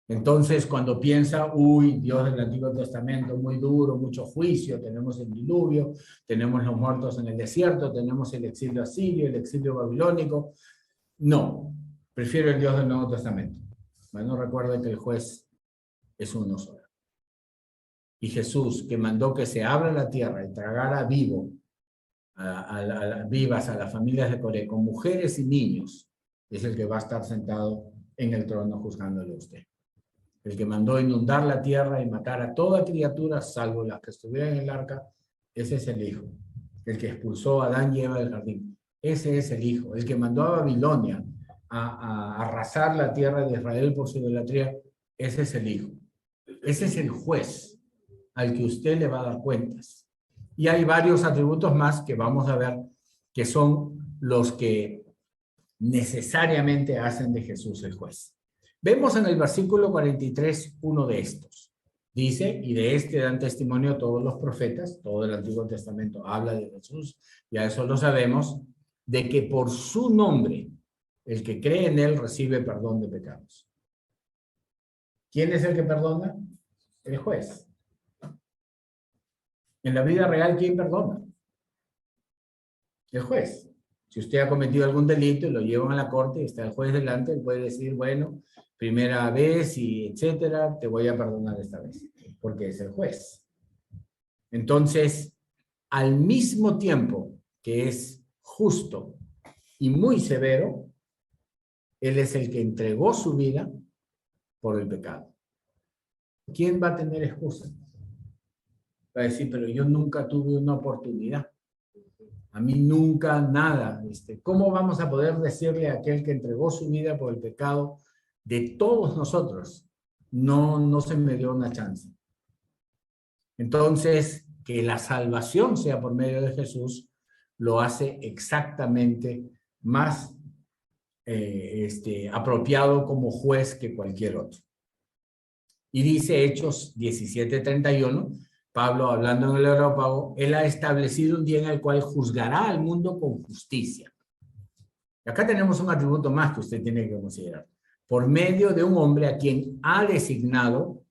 Entonces, cuando piensa, uy, Dios del Antiguo Testamento, muy duro, mucho juicio, tenemos el diluvio, tenemos los muertos en el desierto, tenemos el exilio asirio, el exilio babilónico. No, prefiero el Dios del Nuevo Testamento. Bueno, recuerde que el juez es uno solo. Y Jesús, que mandó que se abra la tierra y tragara vivas a las familias de Coré, con mujeres y niños, es el que va a estar sentado en el trono juzgándole a usted. El que mandó inundar la tierra y matar a toda criatura, salvo las que estuvieran en el arca, ese es el Hijo. El que expulsó a Adán y Eva del jardín, ese es el Hijo. El que mandó a Babilonia a arrasar la tierra de Israel por su idolatría, ese es el Hijo. Ese es el juez al que usted le va a dar cuentas. Y hay varios atributos más que vamos a ver que son los que necesariamente hacen de Jesús el juez. Vemos en el versículo 43 uno de estos. Dice, y de este dan testimonio todos los profetas, todo el Antiguo Testamento habla de Jesús, ya eso lo sabemos, de que por su nombre, el que cree en él recibe perdón de pecados. ¿Quién es el que perdona? El juez. En la vida real, ¿quién perdona? El juez. Si usted ha cometido algún delito y lo llevan a la corte y está el juez delante, él puede decir, bueno, primera vez y etcétera, te voy a perdonar esta vez, porque es el juez. Entonces, al mismo tiempo que es justo y muy severo, él es el que entregó su vida por el pecado. ¿Quién va a tener excusa? Va a decir, pero yo nunca tuve una oportunidad. A mí nunca nada. ¿Cómo vamos a poder decirle a aquel que entregó su vida por el pecado de todos nosotros? No se me dio una chance. Entonces, que la salvación sea por medio de Jesús lo hace exactamente más apropiado como juez que cualquier otro. Y dice Hechos 17:31, Pablo hablando en el Areópago, él ha establecido un día en el cual juzgará al mundo con justicia. Y acá tenemos un atributo más que usted tiene que considerar. Por medio de un hombre a quien ha designado,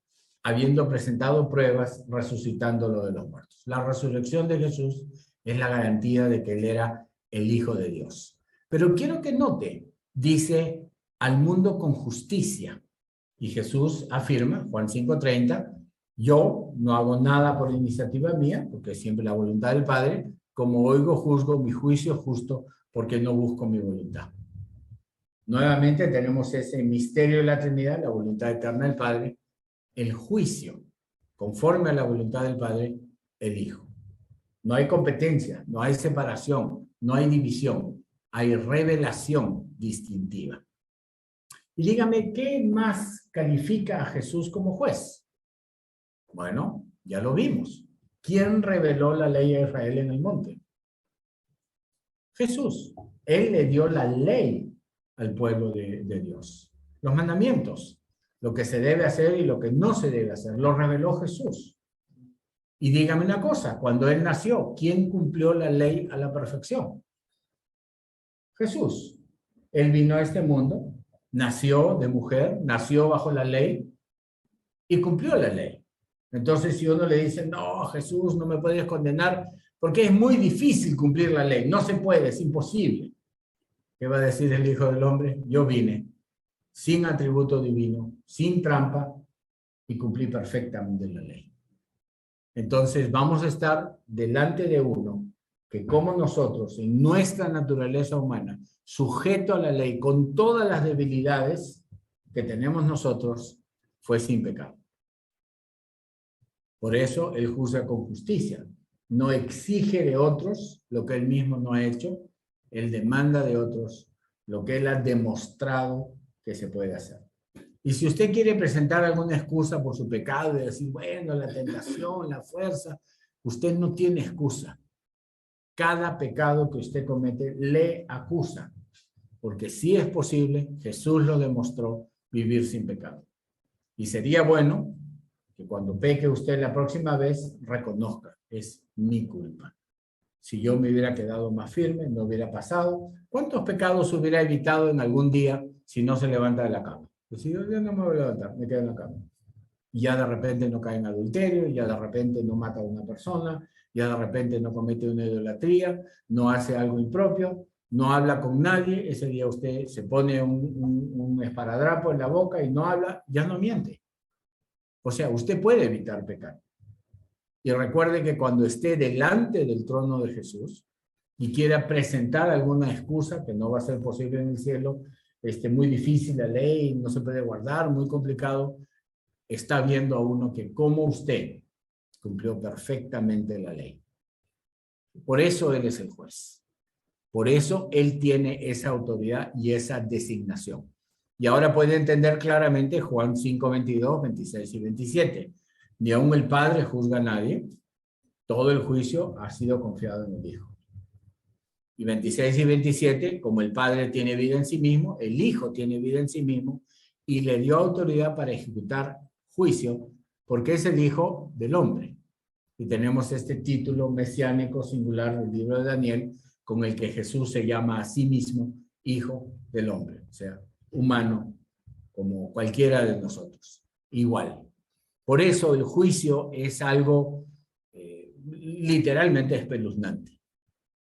habiendo presentado pruebas, resucitándolo de los muertos. La resurrección de Jesús es la garantía de que él era el Hijo de Dios. Pero quiero que note, dice, al mundo con justicia. Y Jesús afirma, Juan 5:30, yo no hago nada por iniciativa mía, porque es siempre la voluntad del Padre, como oigo, juzgo, mi juicio justo, porque no busco mi voluntad. Nuevamente tenemos ese misterio de la Trinidad, la voluntad eterna del Padre, el juicio, conforme a la voluntad del Padre, el Hijo. No hay competencia, no hay separación, no hay división, hay revelación distintiva. Y dígame, ¿qué más califica a Jesús como juez? Bueno, ya lo vimos. ¿Quién reveló la ley a Israel en el monte? Jesús. Él le dio la ley al pueblo de Dios. Los mandamientos, lo que se debe hacer y lo que no se debe hacer, lo reveló Jesús. Y dígame una cosa, cuando él nació, ¿quién cumplió la ley a la perfección? Jesús. Él vino a este mundo, nació de mujer, nació bajo la ley y cumplió la ley. Entonces, si uno le dice, no, Jesús, no me puedes condenar, porque es muy difícil cumplir la ley, no se puede, es imposible. ¿Qué va a decir el Hijo del Hombre? Yo vine sin atributo divino, sin trampa, y cumplí perfectamente la ley. Entonces, vamos a estar delante de uno que, como nosotros, en nuestra naturaleza humana, sujeto a la ley, con todas las debilidades que tenemos nosotros, fue sin pecado. Por eso él juzga con justicia. No exige de otros lo que él mismo no ha hecho. Él demanda de otros lo que él ha demostrado que se puede hacer. Y si usted quiere presentar alguna excusa por su pecado y decir, bueno, la tentación, la fuerza, usted no tiene excusa. Cada pecado que usted comete le acusa. Porque si es posible, Jesús lo demostró, vivir sin pecado. Y sería bueno que cuando peque usted la próxima vez, reconozca, es mi culpa. Si yo me hubiera quedado más firme, no hubiera pasado. ¿Cuántos pecados hubiera evitado en algún día si no se levanta de la cama? Pues si yo no me voy a levantar, me quedo en la cama. Y ya de repente no cae en adulterio, ya de repente no mata a una persona, ya de repente no comete una idolatría, no hace algo impropio, no habla con nadie. Ese día usted se pone un esparadrapo en la boca y no habla, ya no miente. O sea, usted puede evitar pecar. Y recuerde que cuando esté delante del trono de Jesús y quiera presentar alguna excusa, que no va a ser posible en el cielo, muy difícil la ley, no se puede guardar, muy complicado, está viendo a uno que como usted cumplió perfectamente la ley. Por eso Él es el juez. Por eso Él tiene esa autoridad y esa designación. Y ahora puede entender claramente Juan 5, 22, 26 y 27. Ni aun el Padre juzga a nadie. Todo el juicio ha sido confiado en el Hijo. Y 26 y 27, como el Padre tiene vida en sí mismo, el Hijo tiene vida en sí mismo y le dio autoridad para ejecutar juicio porque es el Hijo del hombre. Y tenemos este título mesiánico singular del libro de Daniel con el que Jesús se llama a sí mismo Hijo del hombre, o sea, humano como cualquiera de nosotros, igual. Por eso el juicio es algo literalmente espeluznante.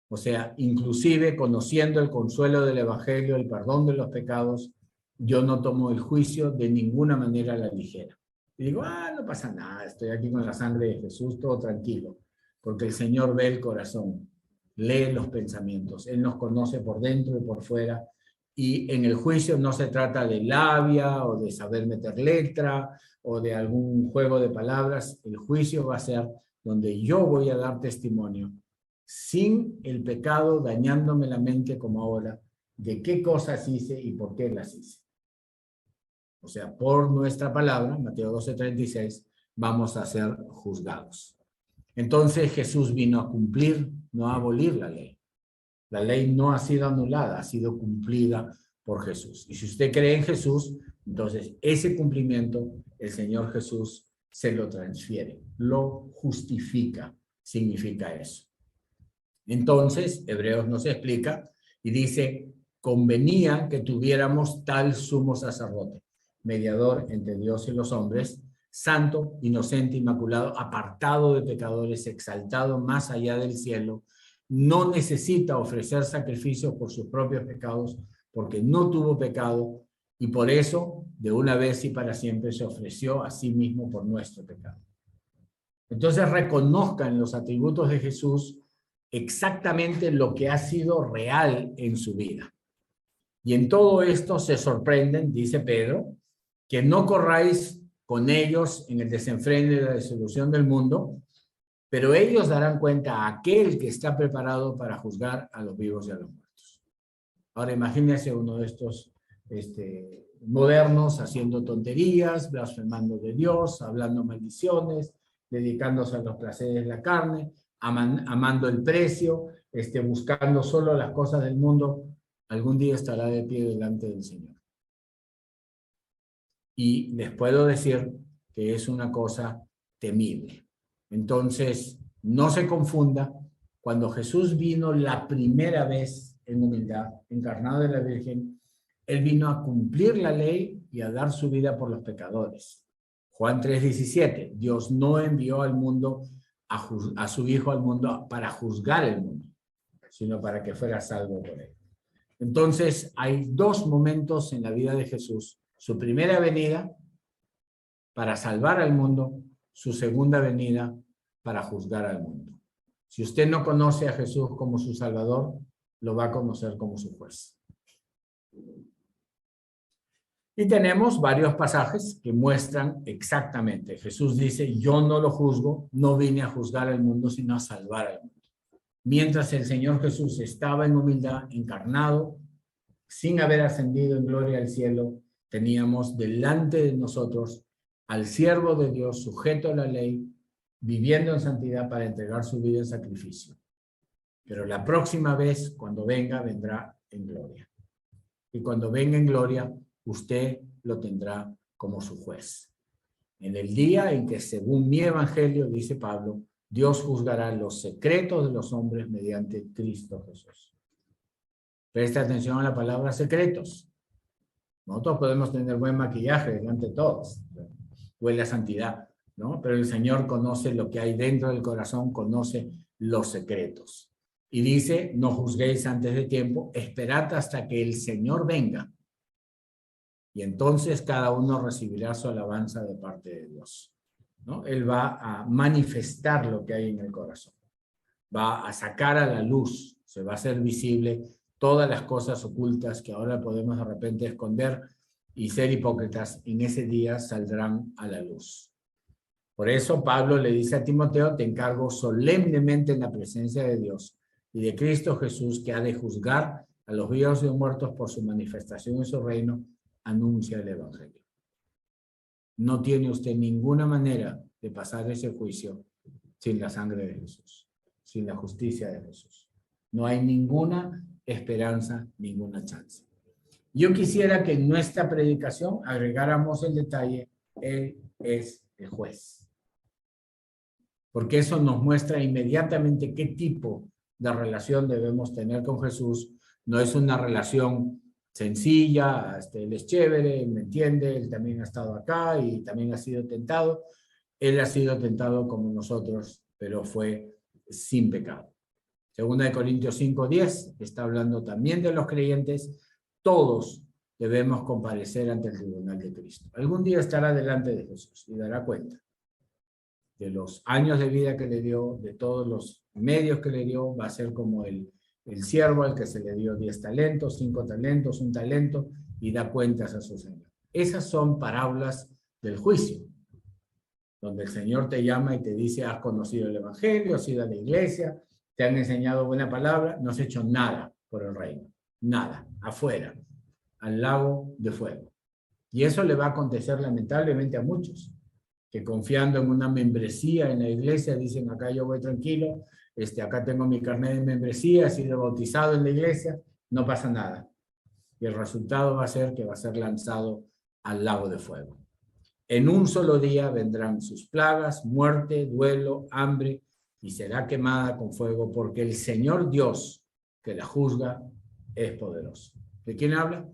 O sea, inclusive conociendo el consuelo del Evangelio, el perdón de los pecados, yo no tomo el juicio de ninguna manera a la ligera. Y digo, no pasa nada, estoy aquí con la sangre de Jesús, todo tranquilo, porque el Señor ve el corazón, lee los pensamientos, Él nos conoce por dentro y por fuera, y en el juicio no se trata de labia o de saber meter letra o de algún juego de palabras. El juicio va a ser donde yo voy a dar testimonio sin el pecado dañándome la mente como ahora, de qué cosas hice y por qué las hice. O sea, por nuestra palabra, Mateo 12:36, vamos a ser juzgados. Entonces Jesús vino a cumplir, no a abolir la ley. La ley no ha sido anulada, ha sido cumplida por Jesús. Y si usted cree en Jesús, entonces ese cumplimiento el Señor Jesús se lo transfiere, lo justifica, significa eso. Entonces, Hebreos nos explica y dice, convenía que tuviéramos tal sumo sacerdote, mediador entre Dios y los hombres, santo, inocente, inmaculado, apartado de pecadores, exaltado más allá del cielo, no necesita ofrecer sacrificios por sus propios pecados, porque no tuvo pecado, y por eso, de una vez y para siempre, se ofreció a sí mismo por nuestro pecado. Entonces, reconozcan los atributos de Jesús exactamente lo que ha sido real en su vida. Y en todo esto se sorprenden, dice Pedro, que no corráis con ellos en el desenfreno y la disolución del mundo, pero ellos darán cuenta a aquel que está preparado para juzgar a los vivos y a los muertos. Ahora imagínense uno de estos modernos haciendo tonterías, blasfemando de Dios, hablando maldiciones, dedicándose a los placeres de la carne, amando el precio, buscando solo las cosas del mundo. Algún día estará de pie delante del Señor. Y les puedo decir que es una cosa temible. Entonces, no se confunda, cuando Jesús vino la primera vez en humildad, encarnado de la Virgen, Él vino a cumplir la ley y a dar su vida por los pecadores. Juan 3:17, Dios no envió al mundo a su Hijo al mundo para juzgar el mundo, sino para que fuera salvo por él. Entonces, hay dos momentos en la vida de Jesús. Su primera venida para salvar al mundo, su segunda venida para juzgar al mundo. Si usted no conoce a Jesús como su Salvador, lo va a conocer como su juez. Y tenemos varios pasajes que muestran exactamente. Jesús dice, yo no lo juzgo, no vine a juzgar al mundo, sino a salvar al mundo. Mientras el Señor Jesús estaba en humildad, encarnado, sin haber ascendido en gloria al cielo, teníamos delante de nosotros al siervo de Dios, sujeto a la ley, viviendo en santidad para entregar su vida en sacrificio. Pero la próxima vez, cuando venga, vendrá en gloria. Y cuando venga en gloria, usted lo tendrá como su juez. En el día en que, según mi evangelio, dice Pablo, Dios juzgará los secretos de los hombres mediante Cristo Jesús. Presta atención a la palabra secretos. Nosotros podemos tener buen maquillaje delante de todos, huele a santidad, ¿no? Pero el Señor conoce lo que hay dentro del corazón, conoce los secretos. Y dice, no juzguéis antes de tiempo, esperad hasta que el Señor venga. Y entonces cada uno recibirá su alabanza de parte de Dios, ¿no? Él va a manifestar lo que hay en el corazón. Va a sacar a la luz, se va a hacer visible todas las cosas ocultas que ahora podemos de repente esconder y ser hipócritas. En ese día saldrán a la luz. Por eso Pablo le dice a Timoteo, te encargo solemnemente en la presencia de Dios y de Cristo Jesús, que ha de juzgar a los vivos y muertos por su manifestación en su reino, anuncia el evangelio. No tiene usted ninguna manera de pasar ese juicio sin la sangre de Jesús, sin la justicia de Jesús. No hay ninguna esperanza, ninguna chance. Yo quisiera que en nuestra predicación agregáramos el detalle, Él es el juez. Porque eso nos muestra inmediatamente qué tipo de relación debemos tener con Jesús. No es una relación sencilla, él es chévere, él me entiende, él también ha estado acá y también ha sido tentado. Él ha sido tentado como nosotros, pero fue sin pecado. Segunda de Corintios 5:10 está hablando también de los creyentes. Todos debemos comparecer ante el tribunal de Cristo. Algún día estará delante de Jesús y dará cuenta de los años de vida que le dio, de todos los medios que le dio. Va a ser como el siervo al que se le dio 10 talentos, 5 talentos, 1 talento, y da cuentas a su Señor. Esas son parábolas del juicio, donde el Señor te llama y te dice, has conocido el evangelio, has ido a la iglesia, te han enseñado buena palabra, no has hecho nada por el reino, nada, afuera, al lago de fuego. Y eso le va a acontecer lamentablemente a muchos, que confiando en una membresía en la iglesia dicen, acá yo voy tranquilo, acá tengo mi carnet de membresía, he sido bautizado en la iglesia, no pasa nada. Y el resultado va a ser que va a ser lanzado al lago de fuego. En un solo día vendrán sus plagas, muerte, duelo, hambre, y será quemada con fuego, porque el Señor Dios que la juzga es poderoso. ¿De quién habla?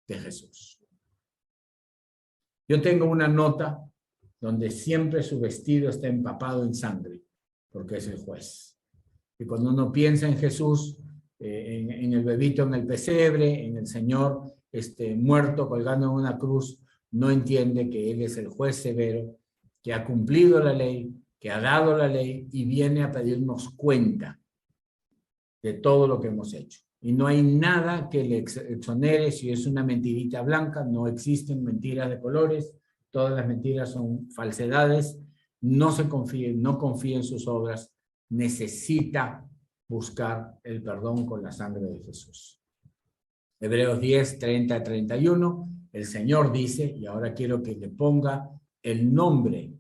De Jesús. Yo tengo una nota donde siempre su vestido está empapado en sangre, porque es el juez. Y cuando uno piensa en Jesús, en el bebito en el pesebre, en el Señor muerto colgando en una cruz, no entiende que Él es el juez severo, que ha cumplido la ley, que ha dado la ley y viene a pedirnos cuenta de todo lo que hemos hecho. Y no hay nada que le exonere si es una mentirita blanca, no existen mentiras de colores, todas las mentiras son falsedades, no se confíe, no confíe en sus obras, necesita buscar el perdón con la sangre de Jesús. Hebreos 10, 30-31, el Señor dice, y ahora quiero que le ponga el nombre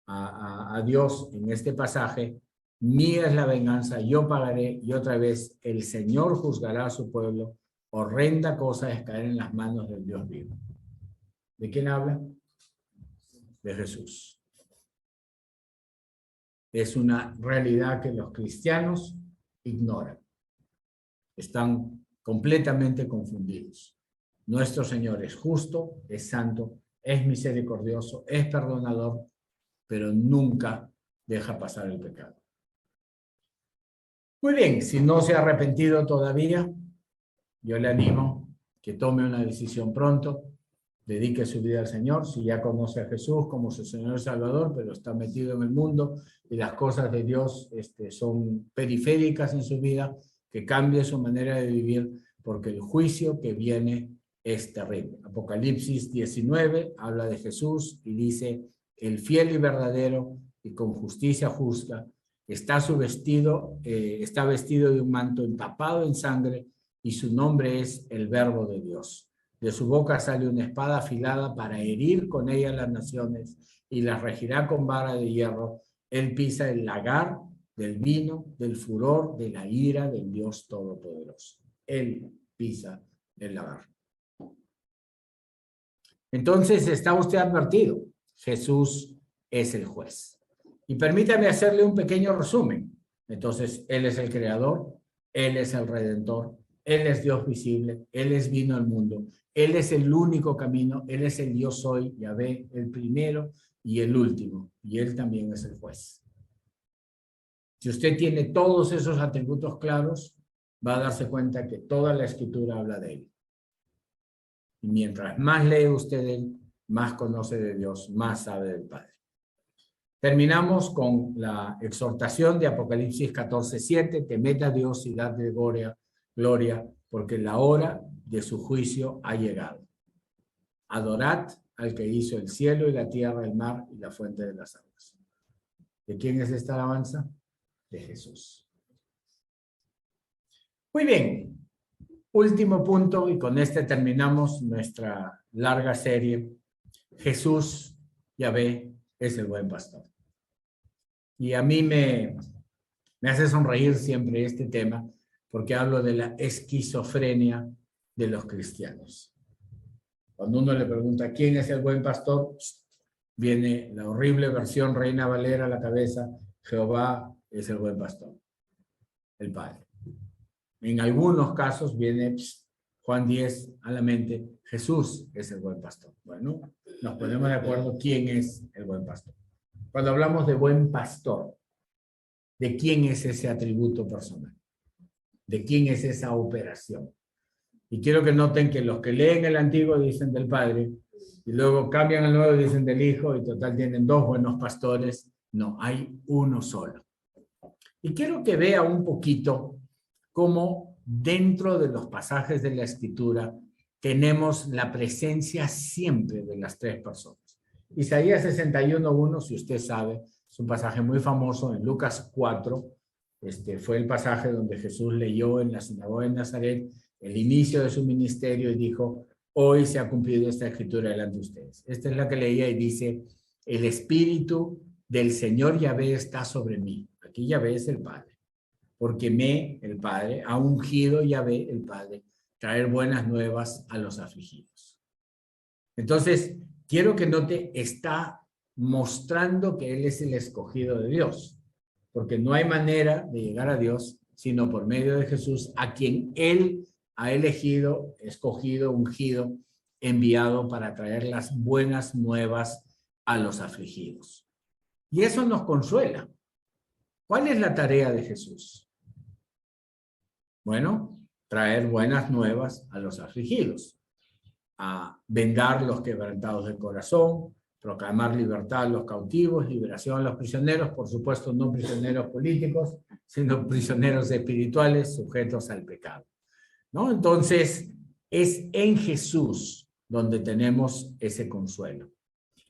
a Dios en este pasaje, mía es la venganza, yo pagaré, y otra vez el Señor juzgará a su pueblo. Horrenda cosa es caer en las manos del Dios vivo. ¿De quién habla? De Jesús. Es una realidad que los cristianos ignoran. Están completamente confundidos. Nuestro Señor es justo, es santo, es misericordioso, es perdonador, pero nunca deja pasar el pecado. Muy bien, si no se ha arrepentido todavía, yo le animo que tome una decisión pronto, dedique su vida al Señor. Si ya conoce a Jesús como su Señor y Salvador, pero está metido en el mundo y las cosas de Dios son periféricas en su vida, que cambie su manera de vivir, porque el juicio que viene es terrible. Apocalipsis 19 habla de Jesús y dice, el fiel y verdadero y con justicia justa, está vestido de un manto empapado en sangre y su nombre es el Verbo de Dios. De su boca sale una espada afilada para herir con ella las naciones y las regirá con vara de hierro. Él pisa el lagar del vino, del furor, de la ira del Dios Todopoderoso. Él pisa el lagar. Entonces está usted advertido. Jesús es el juez. Y permítame hacerle un pequeño resumen. Entonces, Él es el creador, Él es el redentor, Él es Dios visible, Él es vino al mundo, Él es el único camino, Él es el yo soy, Yahvé, el primero y el último, y Él también es el juez. Si usted tiene todos esos atributos claros, va a darse cuenta que toda la Escritura habla de Él. Y mientras más lee usted de Él, más conoce de Dios, más sabe del Padre. Terminamos con la exhortación de Apocalipsis 14:7, temed a Dios y dadle gloria, porque la hora de su juicio ha llegado. Adorad al que hizo el cielo y la tierra, el mar y la fuente de las aguas. ¿De quién es esta alabanza? De Jesús. Muy bien. Último punto, y con este terminamos nuestra larga serie. Jesús, Yahvé, es el buen pastor. Y a mí me hace sonreír siempre este tema, porque hablo de la esquizofrenia de los cristianos. Cuando uno le pregunta quién es el buen pastor, viene la horrible versión Reina Valera a la cabeza: Jehová es el buen pastor, el Padre. En algunos casos viene Juan 10 a la mente: Jesús es el buen pastor. Bueno, nos ponemos de acuerdo quién es el buen pastor. Cuando hablamos de buen pastor, ¿de quién es ese atributo personal? ¿De quién es esa operación? Y quiero que noten que los que leen el Antiguo dicen del Padre, y luego cambian al Nuevo y dicen del Hijo, y total tienen dos buenos pastores. No, hay uno solo. Y quiero que vea un poquito cómo dentro de los pasajes de la Escritura tenemos la presencia siempre de las tres personas. Isaías 61:1, si usted sabe, es un pasaje muy famoso en Lucas 4. Fue el pasaje donde Jesús leyó en la sinagoga de Nazaret el inicio de su ministerio y dijo: hoy se ha cumplido esta escritura delante de ustedes. Esta es la que leía y dice: el Espíritu del Señor Yahvé está sobre mí. Aquí Yahvé es el Padre. Porque el Padre, ha ungido Yahvé, el Padre, traer buenas nuevas a los afligidos. Entonces, quiero que note, está mostrando que Él es el escogido de Dios, porque no hay manera de llegar a Dios sino por medio de Jesús, a quien Él ha elegido, escogido, ungido, enviado para traer las buenas nuevas a los afligidos. Y eso nos consuela. ¿Cuál es la tarea de Jesús? Bueno, traer buenas nuevas a los afligidos, a vendar los quebrantados de corazón, proclamar libertad a los cautivos, liberación a los prisioneros, por supuesto no prisioneros políticos, sino prisioneros espirituales sujetos al pecado, ¿no? Entonces, es en Jesús donde tenemos ese consuelo.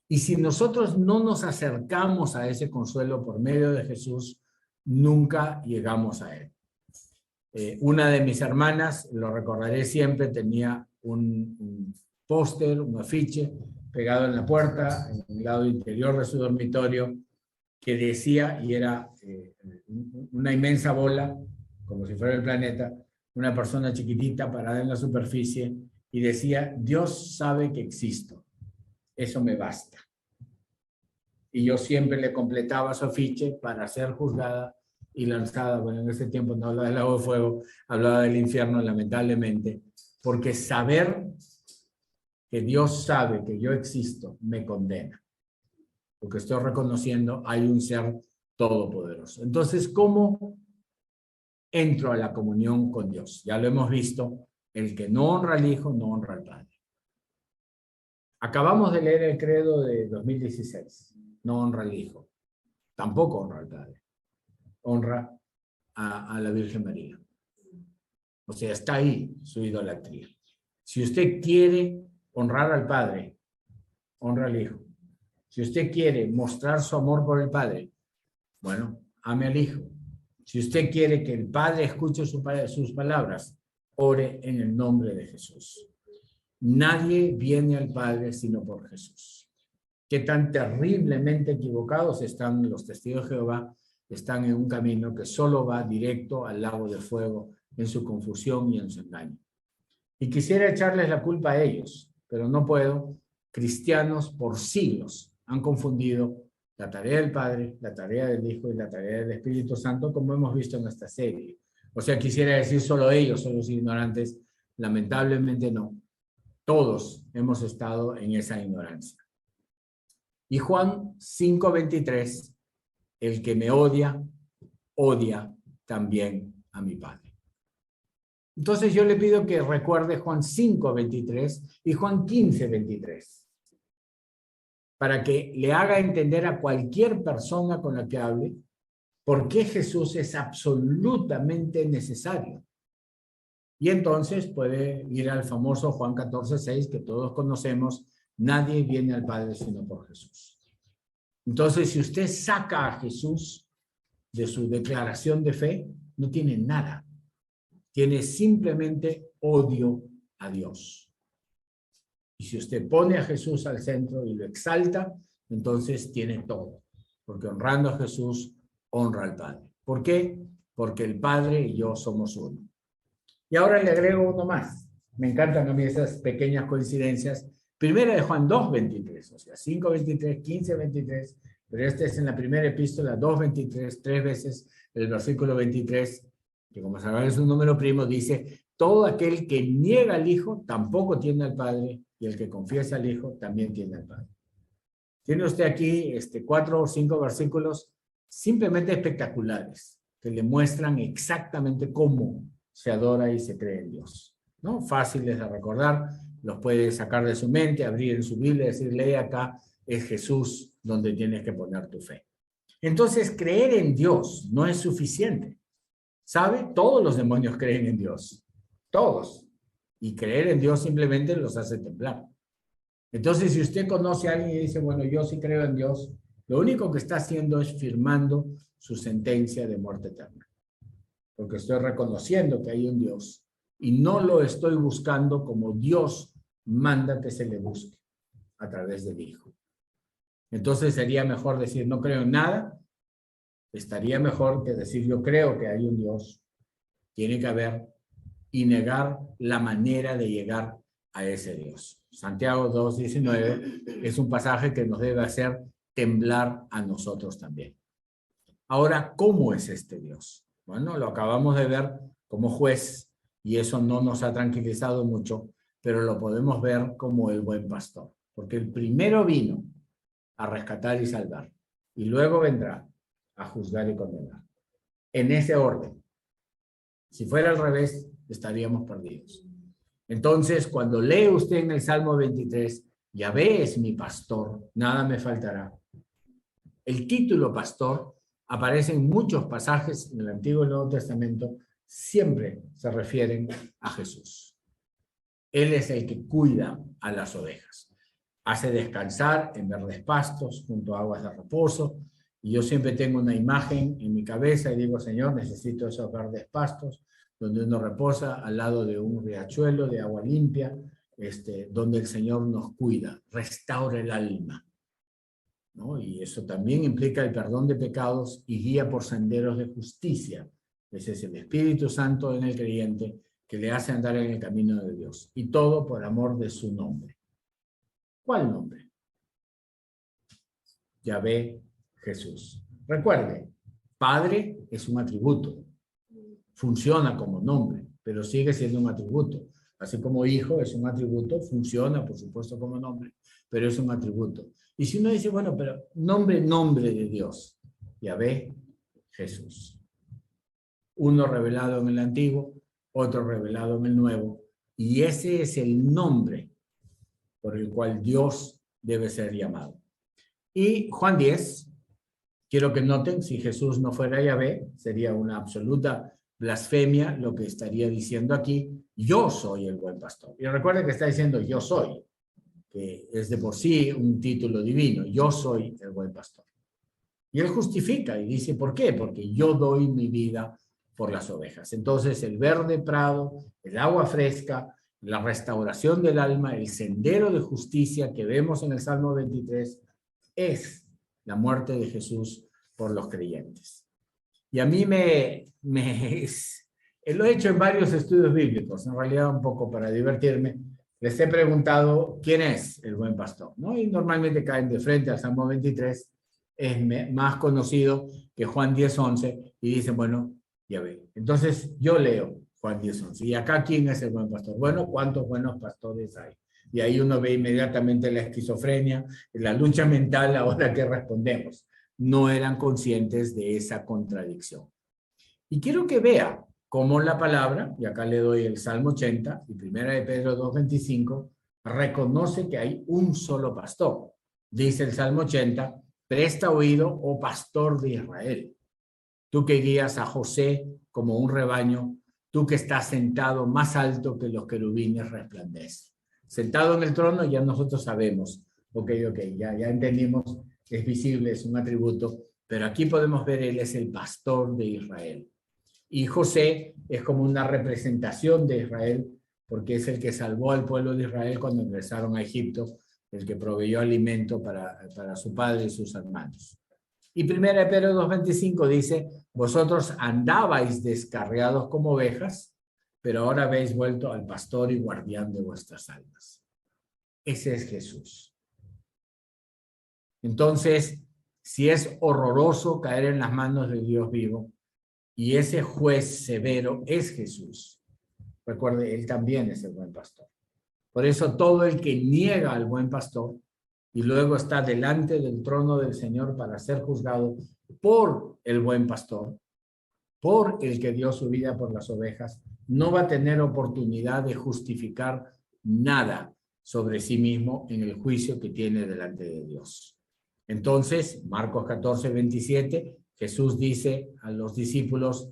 Y si nosotros no nos acercamos a ese consuelo por medio de Jesús, nunca llegamos a Él. Una de mis hermanas, lo recordaré siempre, tenía un póster, un afiche pegado en la puerta, en el lado interior de su dormitorio, que decía, y era una inmensa bola, como si fuera el planeta, una persona chiquitita parada en la superficie, y decía: Dios sabe que existo, eso me basta. Y yo siempre le completaba su afiche para ser juzgada y lanzada. Bueno, en ese tiempo no hablaba del lago de fuego, hablaba del infierno, lamentablemente, porque saber que Dios sabe que yo existo me condena, porque estoy reconociendo hay un ser todopoderoso. Entonces, ¿cómo entro a la comunión con Dios? Ya lo hemos visto: el que no honra al Hijo no honra al Padre. Acabamos de leer el credo de 2016. No honra al Hijo, tampoco honra al Padre, honra a la Virgen María. O sea, está ahí su idolatría. Si usted quiere honrar al Padre, honra al Hijo. Si usted quiere mostrar su amor por el Padre, bueno, ame al Hijo. Si usted quiere que el Padre escuche sus palabras, ore en el nombre de Jesús. Nadie viene al Padre sino por Jesús. Qué tan terriblemente equivocados están los testigos de Jehová. Están en un camino que solo va directo al lago de fuego, en su confusión y en su engaño. Y quisiera echarles la culpa a ellos, pero no puedo, cristianos por siglos han confundido la tarea del Padre, la tarea del Hijo y la tarea del Espíritu Santo, como hemos visto en esta serie. O sea, quisiera decir solo ellos son los ignorantes. Lamentablemente no. Todos hemos estado en esa ignorancia. Y Juan 5:23, el que me odia, odia también a mi Padre. Entonces yo le pido que recuerde Juan 5:23 y Juan 15:23, para que le haga entender a cualquier persona con la que hable por qué Jesús es absolutamente necesario. Y entonces puede ir al famoso Juan 14:6 que todos conocemos: nadie viene al Padre sino por Jesús. Entonces, si usted saca a Jesús de su declaración de fe, no tiene nada. Tiene simplemente odio a Dios. Y si usted pone a Jesús al centro y lo exalta, entonces tiene todo. Porque honrando a Jesús, honra al Padre. ¿Por qué? Porque el Padre y yo somos uno. Y ahora le agrego uno más. Me encantan a mí esas pequeñas coincidencias. Primera de Juan 2:23, o sea, 5:23, 15:23, pero este es en la primera epístola 2:23, 3 veces el versículo 23, que como sabrán es un número primo, dice: todo aquel que niega al Hijo tampoco tiene al Padre, y el que confiesa al Hijo también tiene al Padre. Tiene usted aquí 4 o 5 versículos simplemente espectaculares, que le muestran exactamente cómo se adora y se cree en Dios, ¿no? Fáciles de recordar, los puede sacar de su mente, abrir en su Biblia y decir: lee acá, es Jesús donde tienes que poner tu fe. Entonces, creer en Dios no es suficiente. ¿Sabe? Todos los demonios creen en Dios. Todos. Y creer en Dios simplemente los hace temblar. Entonces, si usted conoce a alguien y dice: bueno, yo sí creo en Dios, lo único que está haciendo es firmando su sentencia de muerte eterna. Porque estoy reconociendo que hay un Dios y no lo estoy buscando como Dios manda que se le busque, a través del Hijo. Entonces sería mejor decir: no creo en nada. Estaría mejor que decir: yo creo que hay un Dios, tiene que haber, y negar la manera de llegar a ese Dios. Santiago 2:19 es un pasaje que nos debe hacer temblar a nosotros también. Ahora, ¿cómo es este Dios? Bueno, lo acabamos de ver como juez y eso no nos ha tranquilizado mucho, pero lo podemos ver como el buen pastor, porque el primero vino a rescatar y salvar, y luego vendrá a juzgar y condenar. En ese orden. Si fuera al revés, estaríamos perdidos. Entonces, cuando lee usted en el Salmo 23, Yahvé es mi pastor, nada me faltará. El título pastor aparece en muchos pasajes en el Antiguo y Nuevo Testamento, siempre se refieren a Jesús. Él es el que cuida a las ovejas. Hace descansar en verdes pastos, junto a aguas de reposo. Y yo siempre tengo una imagen en mi cabeza y digo: Señor, necesito esos verdes pastos, donde uno reposa al lado de un riachuelo de agua limpia, donde el Señor nos cuida, restaura el alma, ¿no? Y eso también implica el perdón de pecados y guía por senderos de justicia. Ese es el Espíritu Santo en el creyente que le hace andar en el camino de Dios. Y todo por amor de su nombre. ¿Cuál nombre? Yahvé, Jesús. Recuerde, Padre es un atributo. Funciona como nombre, pero sigue siendo un atributo. Así como Hijo es un atributo, funciona, por supuesto, como nombre, pero es un atributo. Y si uno dice: bueno, pero nombre de Dios. Yahvé, Jesús. Uno revelado en el Antiguo, otro revelado en el Nuevo. Y ese es el nombre por el cual Dios debe ser llamado. Y Juan 10, quiero que noten, si Jesús no fuera Yahvé, sería una absoluta blasfemia lo que estaría diciendo aquí: yo soy el buen pastor. Y recuerden que está diciendo yo soy, que es de por sí un título divino: yo soy el buen pastor. Y él justifica y dice: ¿por qué? Porque yo doy mi vida por las ovejas. Entonces el verde prado, el agua fresca, la restauración del alma, el sendero de justicia que vemos en el Salmo 23 es la muerte de Jesús por los creyentes. Y a mí lo he hecho en varios estudios bíblicos, en realidad un poco para divertirme, les he preguntado quién es el buen pastor, ¿no? Y normalmente caen de frente al Salmo 23, es más conocido que Juan 10:11, y dicen, bueno, ya ve. Entonces yo leo Juan 10:11. ¿Y acá quién es el buen pastor? Bueno, ¿cuántos buenos pastores hay? Y ahí uno ve inmediatamente la esquizofrenia, la lucha mental ahora que respondemos. No eran conscientes de esa contradicción. Y quiero que vea cómo la palabra, y acá le doy el Salmo 80 y 1 de Pedro 2:25, reconoce que hay un solo pastor. Dice el Salmo 80, presta oído, oh pastor de Israel. Tú que guías a José como un rebaño, tú que estás sentado más alto que los querubines resplandece. Sentado en el trono ya nosotros sabemos, ya entendimos, es visible, es un atributo, pero aquí podemos ver, él es el pastor de Israel. Y José es como una representación de Israel, porque es el que salvó al pueblo de Israel cuando ingresaron a Egipto, el que proveyó alimento para su padre y sus hermanos. Y 1 Pedro 2:25 dice, vosotros andabais descarriados como ovejas, pero ahora habéis vuelto al pastor y guardián de vuestras almas. Ese es Jesús. Entonces, si es horroroso caer en las manos de Dios vivo, y ese juez severo es Jesús, recuerde, él también es el buen pastor. Por eso todo el que niega al buen pastor y luego está delante del trono del Señor para ser juzgado por el buen pastor, por el que dio su vida por las ovejas, no va a tener oportunidad de justificar nada sobre sí mismo en el juicio que tiene delante de Dios. Entonces, Marcos 14:27, Jesús dice a los discípulos,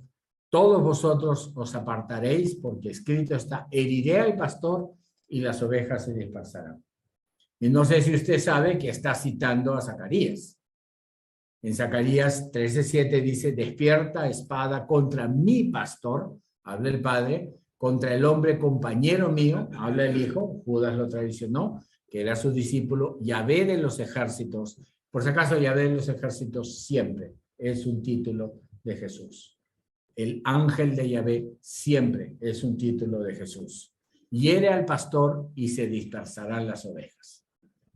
todos vosotros os apartaréis porque escrito está, heriré al pastor y las ovejas se dispersarán. Y no sé si usted sabe que está citando a Zacarías. En Zacarías 13:7 dice, despierta espada contra mi pastor, habla el padre, contra el hombre compañero mío, habla el hijo, Judas lo traicionó, que era su discípulo, Yahvé de los ejércitos. Por si acaso, Yahvé de los ejércitos siempre es un título de Jesús. El ángel de Yahvé siempre es un título de Jesús. Hiere al pastor y se dispersarán las ovejas.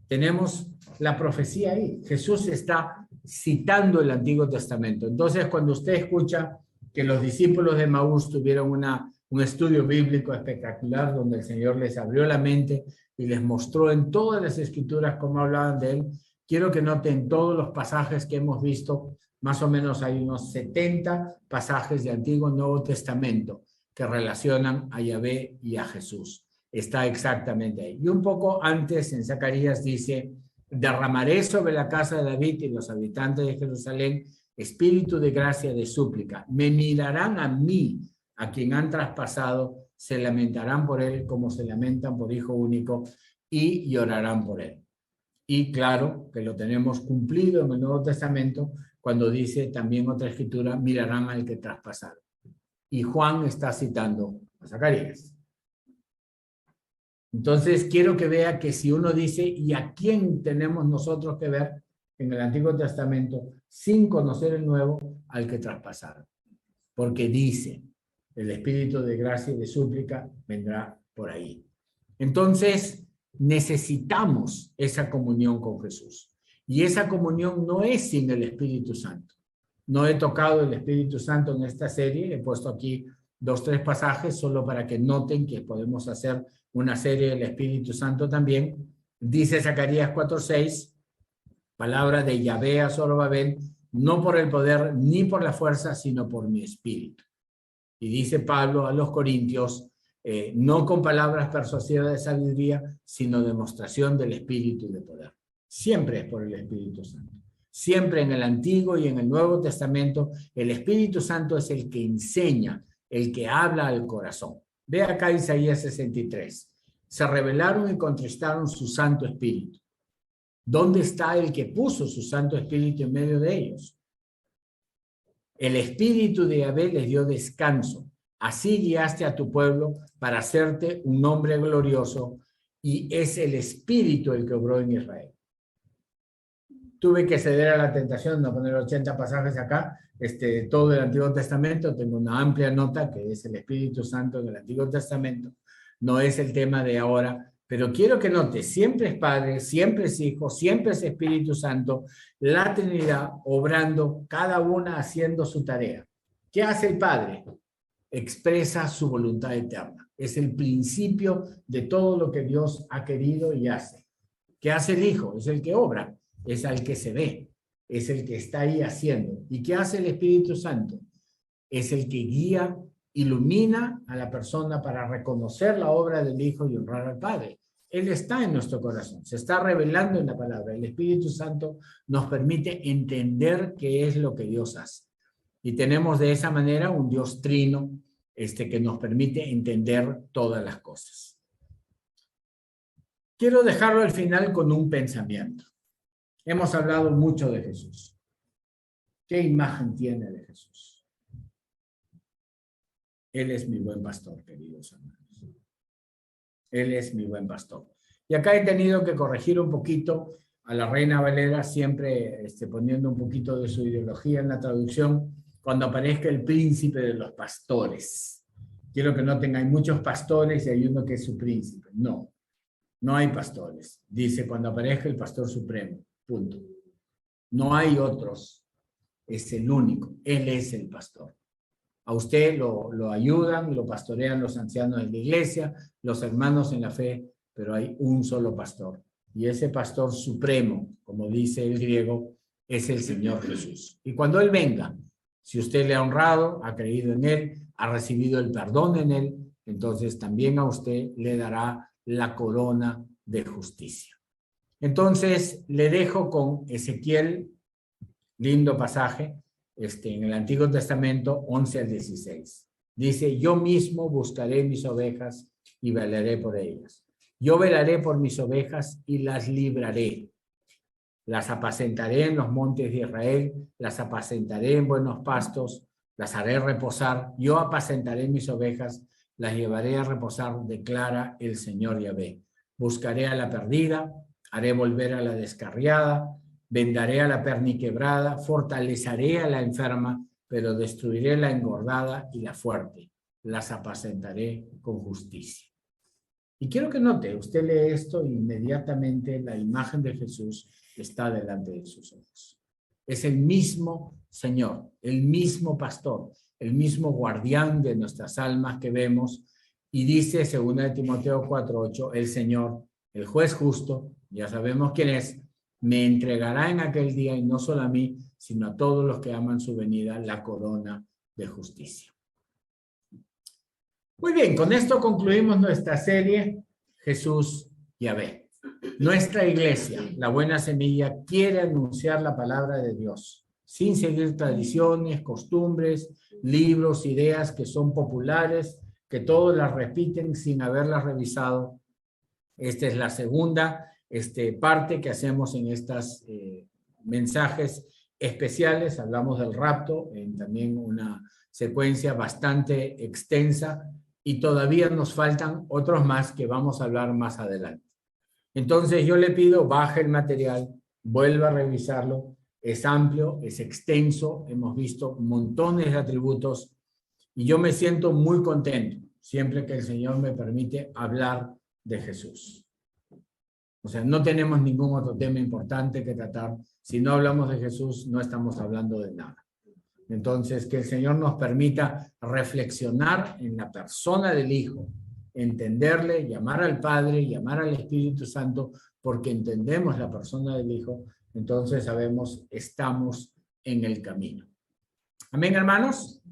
Tenemos la profecía ahí. Jesús está citando el Antiguo Testamento. Entonces, cuando usted escucha que los discípulos de Maús tuvieron un estudio bíblico espectacular donde el Señor les abrió la mente y les mostró en todas las escrituras cómo hablaban de él, quiero que noten todos los pasajes que hemos visto. Más o menos hay unos 70 pasajes de Antiguo y Nuevo Testamento que relacionan a Yahvé y a Jesús. Está exactamente ahí. Y un poco antes en Zacarías dice, derramaré sobre la casa de David y los habitantes de Jerusalén espíritu de gracia, de súplica. Me mirarán a mí, a quien han traspasado, se lamentarán por él como se lamentan por hijo único y llorarán por él. Y claro que lo tenemos cumplido en el Nuevo Testamento cuando dice también otra escritura, mirarán al que traspasaron. Y Juan está citando a Zacarías. Entonces, quiero que vea que si uno dice, ¿y a quién tenemos nosotros que ver en el Antiguo Testamento sin conocer el Nuevo? Al que traspasaron. Porque dice, el espíritu de gracia y de súplica vendrá por ahí. Entonces, necesitamos esa comunión con Jesús. Y esa comunión no es sin el Espíritu Santo. No he tocado el Espíritu Santo en esta serie, he puesto aquí 2 o 3 pasajes solo para que noten que podemos hacer una serie del Espíritu Santo también. Dice Zacarías 4:6, palabra de Yahvé a Zorobabel, no por el poder ni por la fuerza, sino por mi espíritu. Y dice Pablo a los Corintios, no con palabras persuasivas de sabiduría, sino demostración del espíritu y de poder. Siempre es por el Espíritu Santo. Siempre en el Antiguo y en el Nuevo Testamento, el Espíritu Santo es el que enseña, el que habla al corazón. Ve acá Isaías 63. Se rebelaron y contristaron su Santo Espíritu. ¿Dónde está el que puso su Santo Espíritu en medio de ellos? El Espíritu de Yahvé les dio descanso. Así guiaste a tu pueblo para hacerte un nombre glorioso, y es el Espíritu el que obró en Israel. Tuve que ceder a la tentación de poner 80 pasajes acá, todo el Antiguo Testamento. Tengo una amplia nota que es el Espíritu Santo en el Antiguo Testamento. No es el tema de ahora, Pero quiero que notes, siempre es Padre, siempre es Hijo, siempre es Espíritu Santo, la Trinidad obrando, cada una haciendo su tarea. ¿Qué hace el Padre? Expresa su voluntad eterna. Es el principio de todo lo que Dios ha querido y hace. ¿Qué hace el Hijo? Es el que obra, es el que se ve, es el que está ahí haciendo. ¿Y qué hace el Espíritu Santo? Es el que guía, ilumina a la persona para reconocer la obra del Hijo y honrar al Padre. Él está en nuestro corazón, se está revelando en la palabra. El Espíritu Santo nos permite entender qué es lo que Dios hace. Y tenemos de esa manera un Dios trino que nos permite entender todas las cosas. Quiero dejarlo al final con un pensamiento. Hemos hablado mucho de Jesús. ¿Qué imagen tiene de Jesús? Él es mi buen pastor, queridos hermanos. Él es mi buen pastor. Y acá he tenido que corregir un poquito a la Reina Valera, siempre poniendo un poquito de su ideología en la traducción, cuando aparezca el príncipe de los pastores. Quiero que noten, hay muchos pastores y hay uno que es su príncipe. No, no hay pastores. Dice, cuando aparezca el pastor supremo, punto. No hay otros. Es el único. Él es el pastor. A usted lo ayudan, lo pastorean los ancianos de la iglesia, los hermanos en la fe, pero hay un solo pastor. Y ese pastor supremo, como dice el griego, es el Señor Jesús. Y cuando Él venga, si usted le ha honrado, ha creído en Él, ha recibido el perdón en Él, entonces también a usted le dará la corona de justicia. Entonces, le dejo con Ezequiel, lindo pasaje, en el Antiguo Testamento 11 al 16. Dice, yo mismo buscaré mis ovejas y velaré por ellas. Yo velaré por mis ovejas y las libraré. Las apacentaré en los montes de Israel, las apacentaré en buenos pastos, las haré reposar. Yo apacentaré mis ovejas, las llevaré a reposar, declara el Señor Yahvé. Buscaré a la perdida, haré volver a la descarriada, vendaré a la perniquebrada, fortaleceré a la enferma, pero destruiré la engordada y la fuerte. Las apacentaré con justicia. Y quiero que note, usted lee esto e inmediatamente la imagen de Jesús está delante de sus ojos. Es el mismo Señor, el mismo pastor, el mismo guardián de nuestras almas que vemos. Y dice, según Timoteo 4:8, el Señor, el juez justo, ya sabemos quién es, me entregará en aquel día, y no solo a mí, sino a todos los que aman su venida, la corona de justicia. Muy bien, con esto concluimos nuestra serie Jesús Yahvé. Nuestra iglesia, la Buena Semilla, quiere anunciar la palabra de Dios, sin seguir tradiciones, costumbres, libros, ideas que son populares, que todos las repiten sin haberlas revisado. Esta es la segunda parte que hacemos en estos mensajes especiales. Hablamos del rapto, en también una secuencia bastante extensa, y todavía nos faltan otros más que vamos a hablar más adelante. Entonces yo le pido, baje el material, vuelva a revisarlo. Es amplio, es extenso, hemos visto montones de atributos y yo me siento muy contento siempre que el Señor me permite hablar de Jesús. O sea, no tenemos ningún otro tema importante que tratar. Si no hablamos de Jesús, no estamos hablando de nada. Entonces, que el Señor nos permita reflexionar en la persona del Hijo, entenderle, llamar al Padre, llamar al Espíritu Santo, porque entendemos la persona del Hijo, entonces sabemos, estamos en el camino. Amén, hermanos.